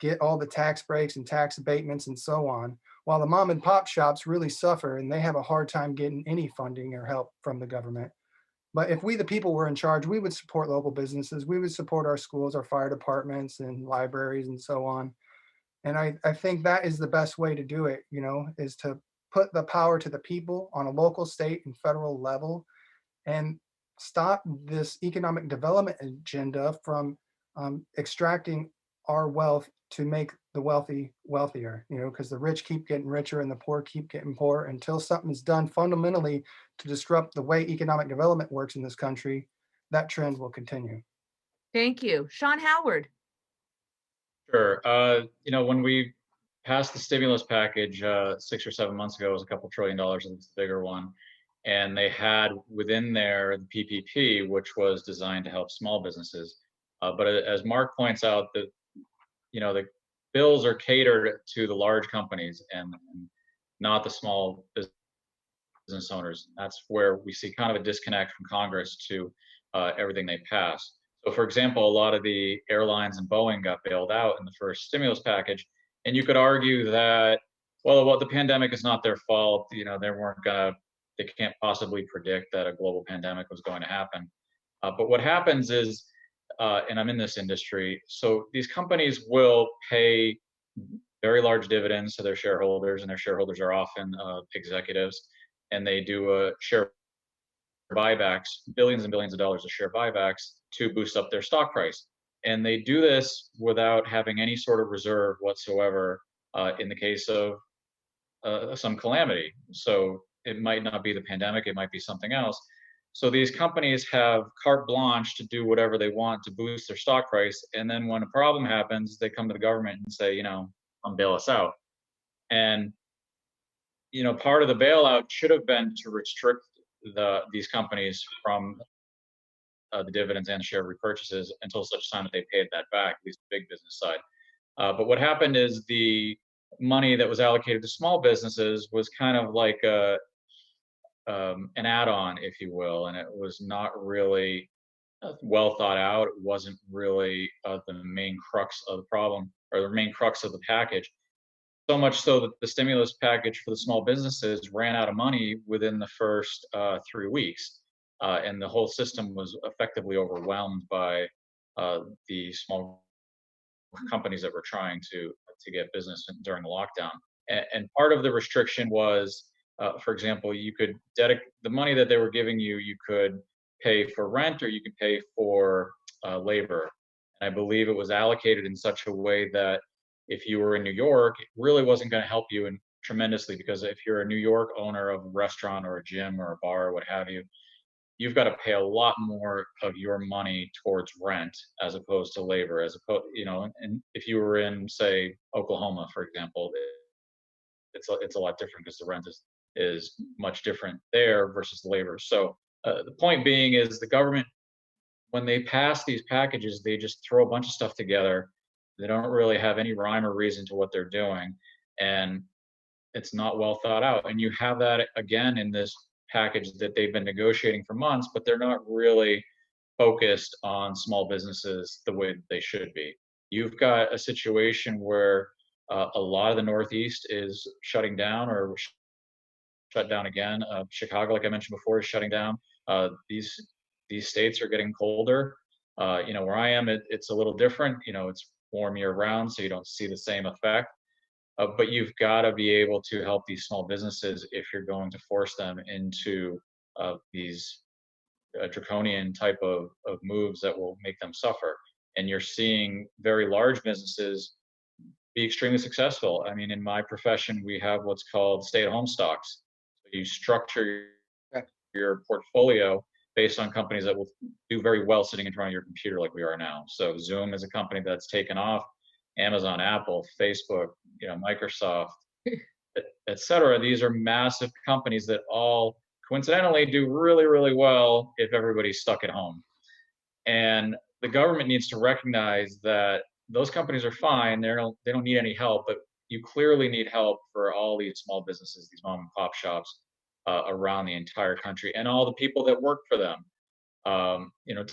get all the tax breaks and tax abatements and so on, while the mom and pop shops really suffer and they have a hard time getting any funding or help from the government. But if we, the people, were in charge, we would support local businesses. We would support our schools, our fire departments and libraries and so on. And I think that is the best way to do it, is to put the power to the people on a local, state, and federal level, and stop this economic development agenda from extracting our wealth to make the wealthy wealthier, because the rich keep getting richer and the poor keep getting poorer until something is done fundamentally to disrupt the way economic development works in this country. That trend will continue. Thank you. Sean Howard. Sure. When we passed the stimulus package 6 or 7 months ago, it was a couple $1 trillion, and it's the bigger one. And they had within there the PPP, which was designed to help small businesses. But as Mark points out, the bills are catered to the large companies and not the small business owners. That's where we see kind of a disconnect from Congress to everything they pass. So, for example, a lot of the airlines and Boeing got bailed out in the first stimulus package, and you could argue that, well, the pandemic is not their fault. They can't possibly predict that a global pandemic was going to happen. But what happens is, and I'm in this industry, so these companies will pay very large dividends to their shareholders, and their shareholders are often executives, and they do share buybacks, billions and billions of dollars of share buybacks to boost up their stock price. And they do this without having any sort of reserve whatsoever in the case of some calamity. So it might not be the pandemic, it might be something else. So these companies have carte blanche to do whatever they want to boost their stock price. And then when a problem happens, they come to the government and say, bail us out. And, part of the bailout should have been to restrict these companies from the dividends and share repurchases until such time that they paid that back, at least the big business side. But what happened is the money that was allocated to small businesses was kind of like an add-on, if you will, and it was not really well thought out. It wasn't really the main crux of the problem or the main crux of the package. So much so that the stimulus package for the small businesses ran out of money within the first 3 weeks. And the whole system was effectively overwhelmed by the small companies that were trying to get business during the lockdown. And part of the restriction was, for example, you could dedicate the money that they were giving you, you could pay for rent or you could pay for labor. And I believe it was allocated in such a way that if you were in New York, it really wasn't going to help you tremendously, because if you're a New York owner of a restaurant or a gym or a bar or what have you, you've got to pay a lot more of your money towards rent as opposed to labor, as opposed, you know, and if you were in, say, Oklahoma, for example, it's a lot different because the rent is much different there versus the labor. So the point being is the government, when they pass these packages, they just throw a bunch of stuff together. They don't really have any rhyme or reason to what they're doing, and it's not well thought out. And you have that again in this package that they've been negotiating for months, but they're not really focused on small businesses the way they should be. You've got a situation where a lot of the Northeast is shutting down or shut down again. Chicago, like I mentioned before, is shutting down. These states are getting colder. You know, where I am, it's a little different. You know, it's warm year round, so you don't see the same effect. But you've got to be able to help these small businesses if you're going to force them into these draconian type of moves that will make them suffer. And you're seeing very large businesses be extremely successful. I mean, in my profession, we have what's called stay-at-home stocks. So you structure your portfolio based on companies that will do very well sitting in front of your computer like we are now. So Zoom is a company that's taken off. Amazon, Apple, Facebook, you know, Microsoft, et cetera. These are massive companies that all coincidentally do really, really well if everybody's stuck at home. And the government needs to recognize that those companies are fine. They don't need any help, but you clearly need help for all these small businesses, these mom and pop shops around the entire country, and all the people that work for them. You know,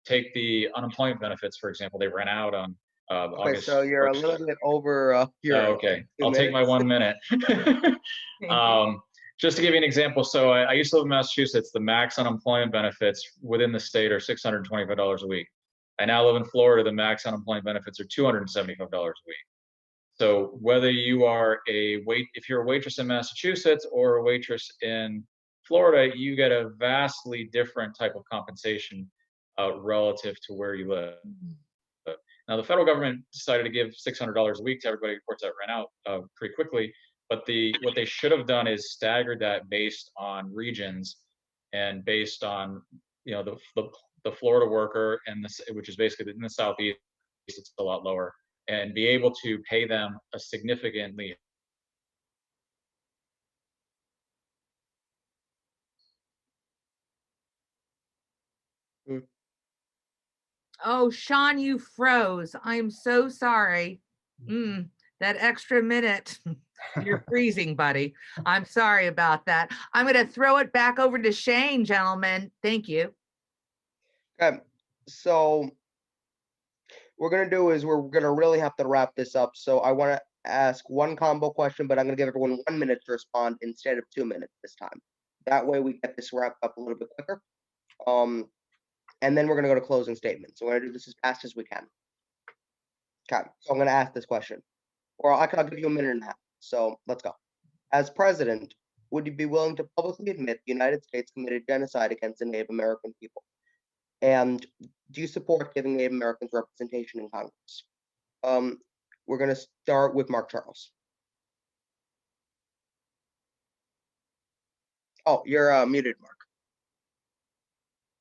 take the unemployment benefits, for example. They ran out on Okay, August so you're 1st. a little bit over your. Oh, okay, I'll take my 1 minute. Just to give you an example, so I used to live in Massachusetts. The max unemployment benefits within the state are $625 a week. I now live in Florida. The max unemployment benefits are $275 a week. So whether you are if you're a waitress in Massachusetts or a waitress in Florida, you get a vastly different type of compensation relative to where you live. Now, the federal government decided to give $600 a week to everybody. Of course, that ran out pretty quickly. But what they should have done is staggered that based on regions and based on, you know, the Florida worker and which is basically in the Southeast, it's a lot lower, and be able to pay them a significantly. Oh, Sean, you froze. I'm so sorry. That extra minute. You're freezing, buddy. I'm sorry about that. I'm going to throw it back over to Shane, gentlemen. Thank you. Okay, so what we're gonna do is we're gonna really have to wrap this up. So I want to ask one combo question, but I'm gonna give everyone 1 minute to respond instead of 2 minutes this time. That way we get this wrapped up a little bit quicker. And then we're gonna go to closing statements. So we're gonna do this as fast as we can. Okay, so I'm gonna ask this question, or I'll give you a minute and a half. So let's go. As president, would you be willing to publicly admit the United States committed genocide against the Native American people? And do you support giving Native Americans representation in Congress? We're going to start with Mark Charles. Oh, you're muted, Mark.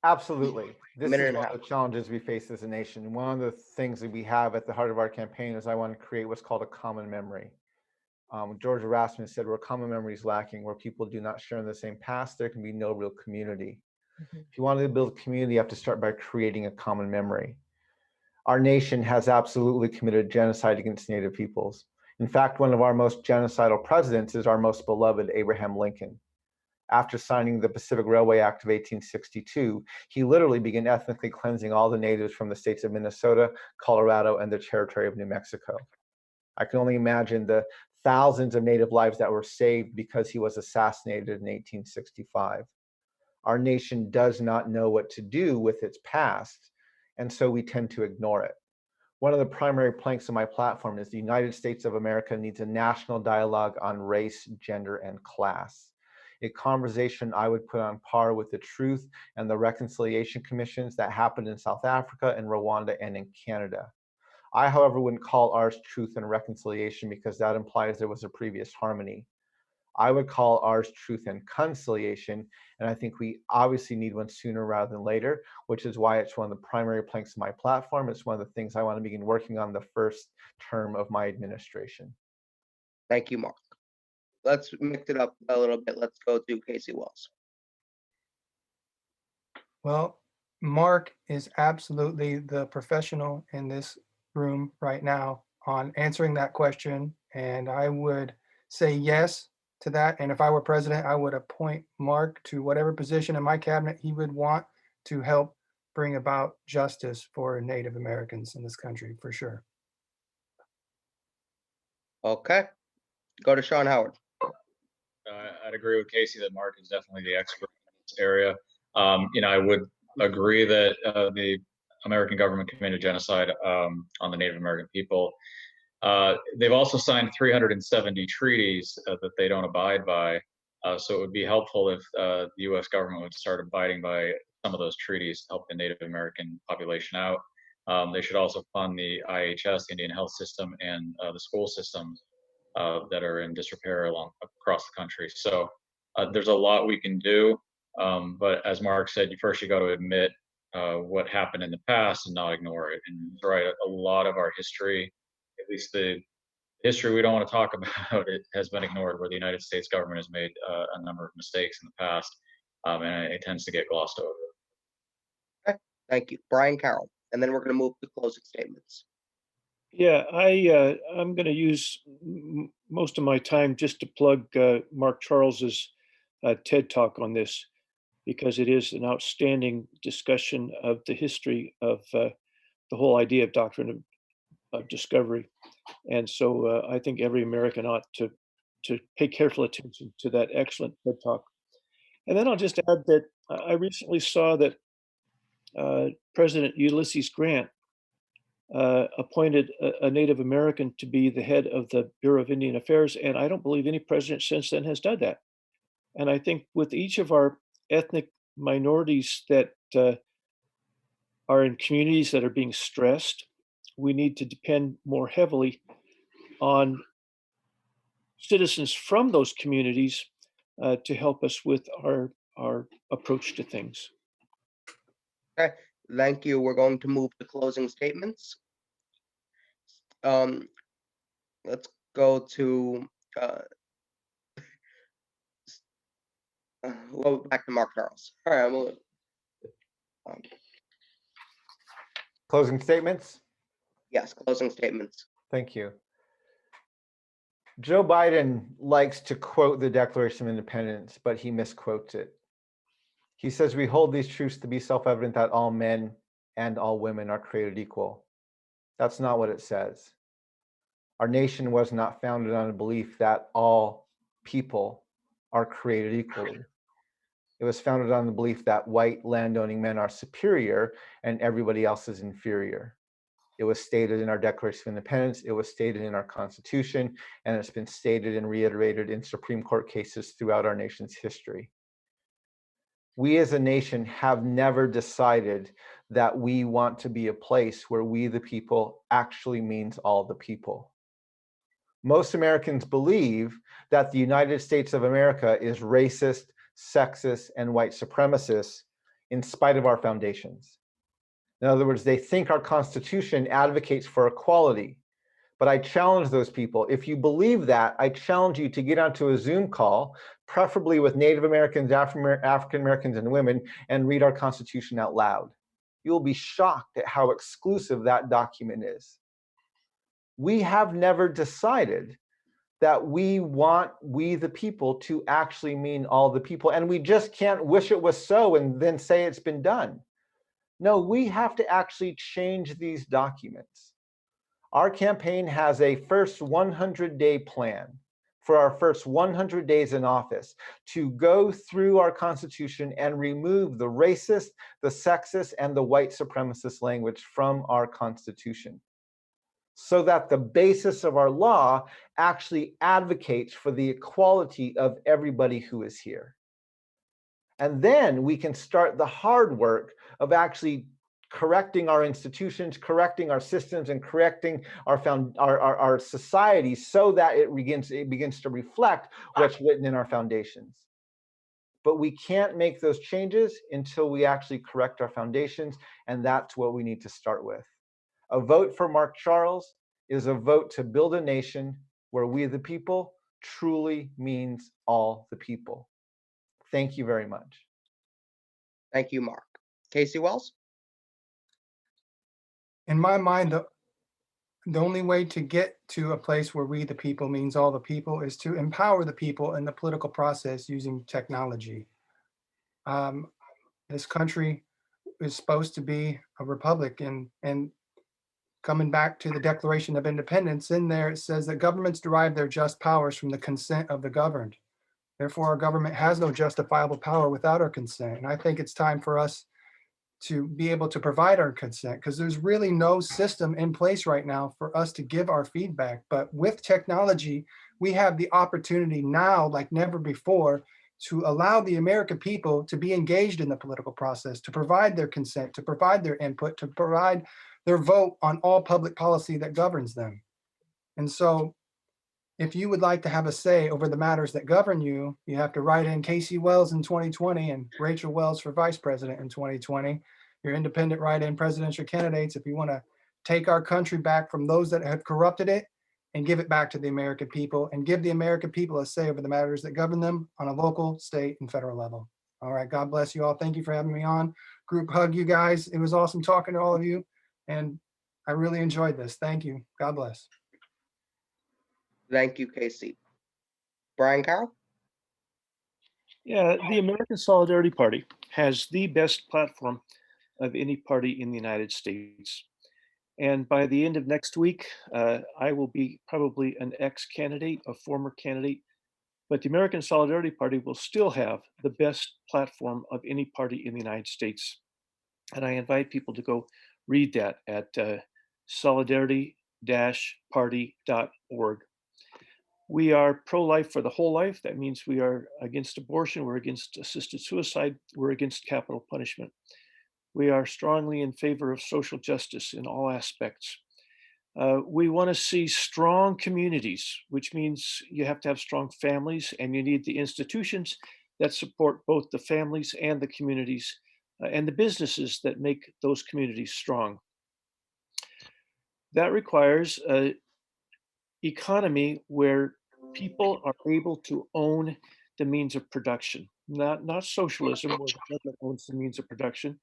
Absolutely. This Minute is and a one half. of the challenges we face as a nation. One of the things that we have at the heart of our campaign is I want to create what's called a common memory. George Erasmus said, where common memory is lacking, where people do not share in the same past, there can be no real community. If you want to build a community, you have to start by creating a common memory. Our nation has absolutely committed genocide against Native peoples. In fact, one of our most genocidal presidents is our most beloved Abraham Lincoln. After signing the Pacific Railway Act of 1862, he literally began ethnically cleansing all the natives from the states of Minnesota, Colorado, and the territory of New Mexico. I can only imagine the thousands of native lives that were saved because he was assassinated in 1865. Our nation does not know what to do with its past, and so we tend to ignore it. One of the primary planks of my platform is the United States of America needs a national dialogue on race, gender, and class. A conversation I would put on par with the Truth and the Reconciliation Commissions that happened in South Africa and Rwanda and in Canada. I, however, wouldn't call ours Truth and Reconciliation because that implies there was a previous harmony. I would call ours Truth and Conciliation, and I think we obviously need one sooner rather than later, which is why it's one of the primary planks of my platform. It's one of the things I want to begin working on the first term of my administration. Thank you, Mark. Let's mix it up a little bit. Let's go to Casey Wells. Well, Mark is absolutely the professional in this room right now on answering that question. And I would say yes to that. And if I were president, I would appoint Mark to whatever position in my cabinet he would want to help bring about justice for Native Americans in this country, for sure. Okay. Go to Sean Howard. I'd agree with Casey that Mark is definitely the expert in this area. I would agree that the American government committed genocide on the Native American people. They've also signed 370 treaties that they don't abide by. So it would be helpful if the U.S. government would start abiding by some of those treaties to help the Native American population out. They should also fund the IHS, the Indian Health System, and the school systems that are in disrepair across the country. So there's a lot we can do. But as Mark said, you got to admit what happened in the past and not ignore it. And he's right, a lot of our history, at least the history we don't want to talk about, it has been ignored, where the United States government has made a number of mistakes in the past, and it tends to get glossed over. Okay. Thank you. Brian Carroll. And then we're going to move to closing statements. Yeah, I'm going to use most of my time just to plug Mark Charles's TED Talk on this, because it is an outstanding discussion of the history of the whole idea of doctrine of discovery. And so I think every American ought to pay careful attention to that excellent TED Talk. And then I'll just add that I recently saw that President Ulysses Grant appointed a Native American to be the head of the Bureau of Indian Affairs, and I don't believe any president since then has done that. And I think with each of our ethnic minorities that are in communities that are being stressed, we need to depend more heavily on citizens from those communities to help us with our approach to things. Okay. Thank you. We're going to move to closing statements. Let's go to we'll go back to Mark Charles. All right. We'll, Closing statements? yes, closing statements. Thank you. Joe Biden likes to quote the Declaration of Independence, but he misquotes it. He says, "We hold these truths to be self-evident that all men and all women are created equal." That's not what it says. Our nation was not founded on a belief that all people are created equally. It was founded on the belief that white landowning men are superior and everybody else is inferior. It was stated in our Declaration of Independence, it was stated in our Constitution, and it's been stated and reiterated in Supreme Court cases throughout our nation's history. We as a nation have never decided that we want to be a place where we the people actually means all the people. Most Americans believe that the United States of America is racist, sexist, and white supremacist in spite of our foundations. In other words, they think our Constitution advocates for equality. But I challenge those people. If you believe that, I challenge you to get onto a Zoom call, preferably with Native Americans, African Americans, and women, and read our Constitution out loud. You'll be shocked at how exclusive that document is. We have never decided that we want we the people to actually mean all the people, and we just can't wish it was so and then say it's been done. No, we have to actually change these documents. Our campaign has a first 100-day plan for our first 100 days in office to go through our Constitution and remove the racist, the sexist, and the white supremacist language from our Constitution, so that the basis of our law actually advocates for the equality of everybody who is here. And then we can start the hard work of actually correcting our institutions, correcting our systems, and correcting our society so that it begins to reflect what's written in our foundations. But we can't make those changes until we actually correct our foundations, and that's what we need to start with. A vote for Mark Charles is a vote to build a nation where we the people truly means all the people. Thank you very much. Thank you, Mark. Casey Wells? In my mind, the only way to get to a place where we the people means all the people is to empower the people in the political process using technology. This country is supposed to be a republic, and coming back to the Declaration of Independence, in there it says that governments derive their just powers from the consent of the governed. Therefore, our government has no justifiable power without our consent. And I think it's time for us to be able to provide our consent, because there's really no system in place right now for us to give our feedback. But with technology, we have the opportunity now, like never before, to allow the American people to be engaged in the political process, to provide their consent, to provide their input, to provide their vote on all public policy that governs them. And so if you would like to have a say over the matters that govern you, you have to write in Casey Wells in 2020 and Rachel Wells for vice president in 2020. Your independent write-in presidential candidates, if you want to take our country back from those that have corrupted it and give it back to the American people, and give the American people a say over the matters that govern them on a local, state, and federal level. All right, God bless you all. Thank you for having me on. Group hug, you guys. It was awesome talking to all of you, and I really enjoyed this. Thank you. God bless. Thank you, Casey. Brian Carroll? Yeah, the American Solidarity Party has the best platform of any party in the United States. And by the end of next week, I will be probably an ex-candidate, a former candidate, but the American Solidarity Party will still have the best platform of any party in the United States. And I invite people to go read that at solidarity-party.org. We are pro-life for the whole life. That means we are against abortion, we're against assisted suicide, we're against capital punishment. We are strongly in favor of social justice in all aspects. We want to see strong communities, which means you have to have strong families, and you need the institutions that support both the families and the communities and the businesses that make those communities strong. That requires an economy where people are able to own the means of production, not socialism where the government owns the means of production,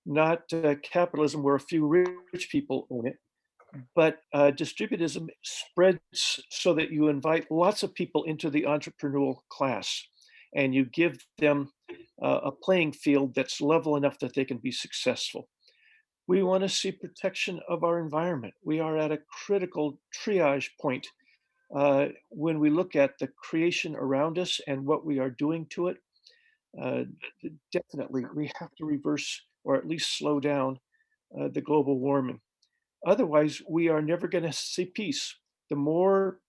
not capitalism where a few rich people own it, but distributism spreads so that you invite lots of people into the entrepreneurial class and you give them a playing field that's level enough that they can be successful. We want to see protection of our environment. We are at a critical triage point when we look at the creation around us and what we are doing to it. Definitely, we have to reverse or at least slow down the global warming. Otherwise, we are never going to see peace. The more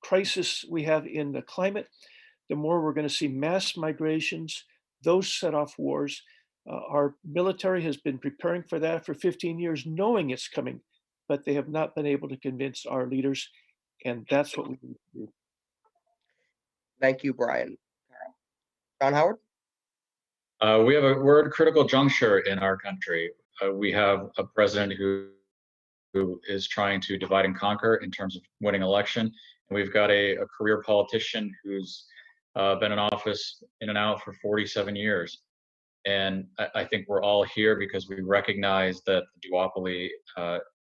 crisis we have in the climate, the more we're going to see mass migrations. Those set off wars. Our military has been preparing for that for 15 years, knowing it's coming, but they have not been able to convince our leaders, and that's what we need to do. Thank you, Brian. John Howard? We're at a critical juncture in our country. We have a president who is trying to divide and conquer in terms of winning election. And we've got a career politician who's been in office in and out for 47 years. And I think we're all here because we recognize that the duopoly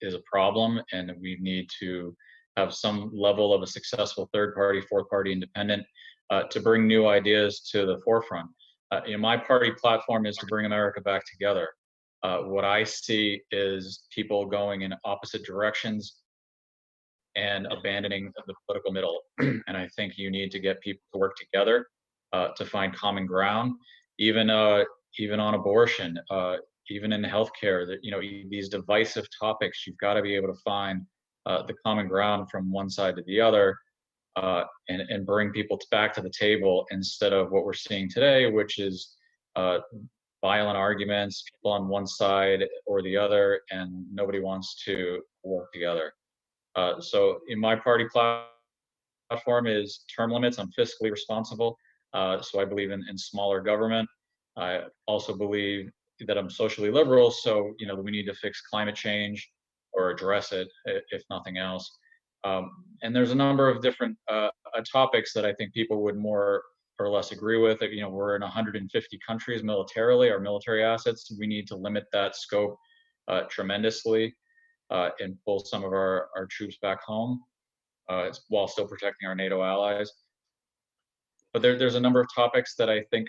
is a problem, and we need to have some level of a successful third party, fourth party independent to bring new ideas to the forefront. My party platform is to bring America back together. What I see is people going in opposite directions and abandoning the political middle. And I think you need to get people to work together to find common ground, even on abortion, even in healthcare. That these divisive topics, you've got to be able to find the common ground from one side to the other, and bring people back to the table instead of what we're seeing today, which is violent arguments, people on one side or the other, and nobody wants to work together. So in my party platform is term limits. I'm fiscally responsible. So I believe in smaller government. I also believe that I'm socially liberal. So, we need to fix climate change or address it, if nothing else. And there's a number of different topics that I think people would more or less agree with. We're in 150 countries militarily, our military assets. We need to limit that scope tremendously and pull some of our troops back home while still protecting our NATO allies. But there's a number of topics that I think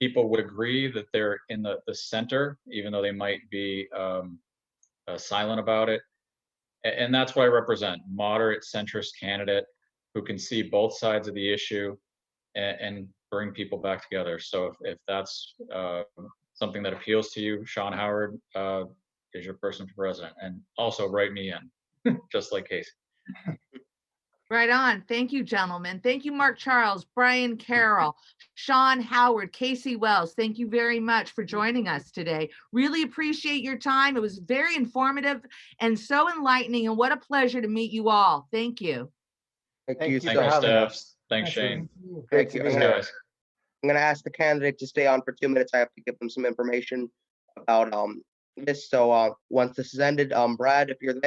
people would agree that they're in the center, even though they might be silent about it. And that's what I represent, moderate centrist candidate who can see both sides of the issue and bring people back together. So if that's something that appeals to you, Sean Howard is your person for president. And also write me in, just like Casey. Right on. Thank you, gentlemen. Thank you, Mark Charles, Brian Carroll, Sean Howard, Casey Wells. Thank you very much for joining us today. Really appreciate your time. It was very informative and so enlightening, and what a pleasure to meet you all. Thank you. Thank Thank you you so for much. having Steph. us. Thanks, Shane. Great Thank to you. be I'm here. gonna- I'm going to ask the candidate to stay on for 2 minutes. I have to give them some information about this. So once this is ended, Brad, if you're there.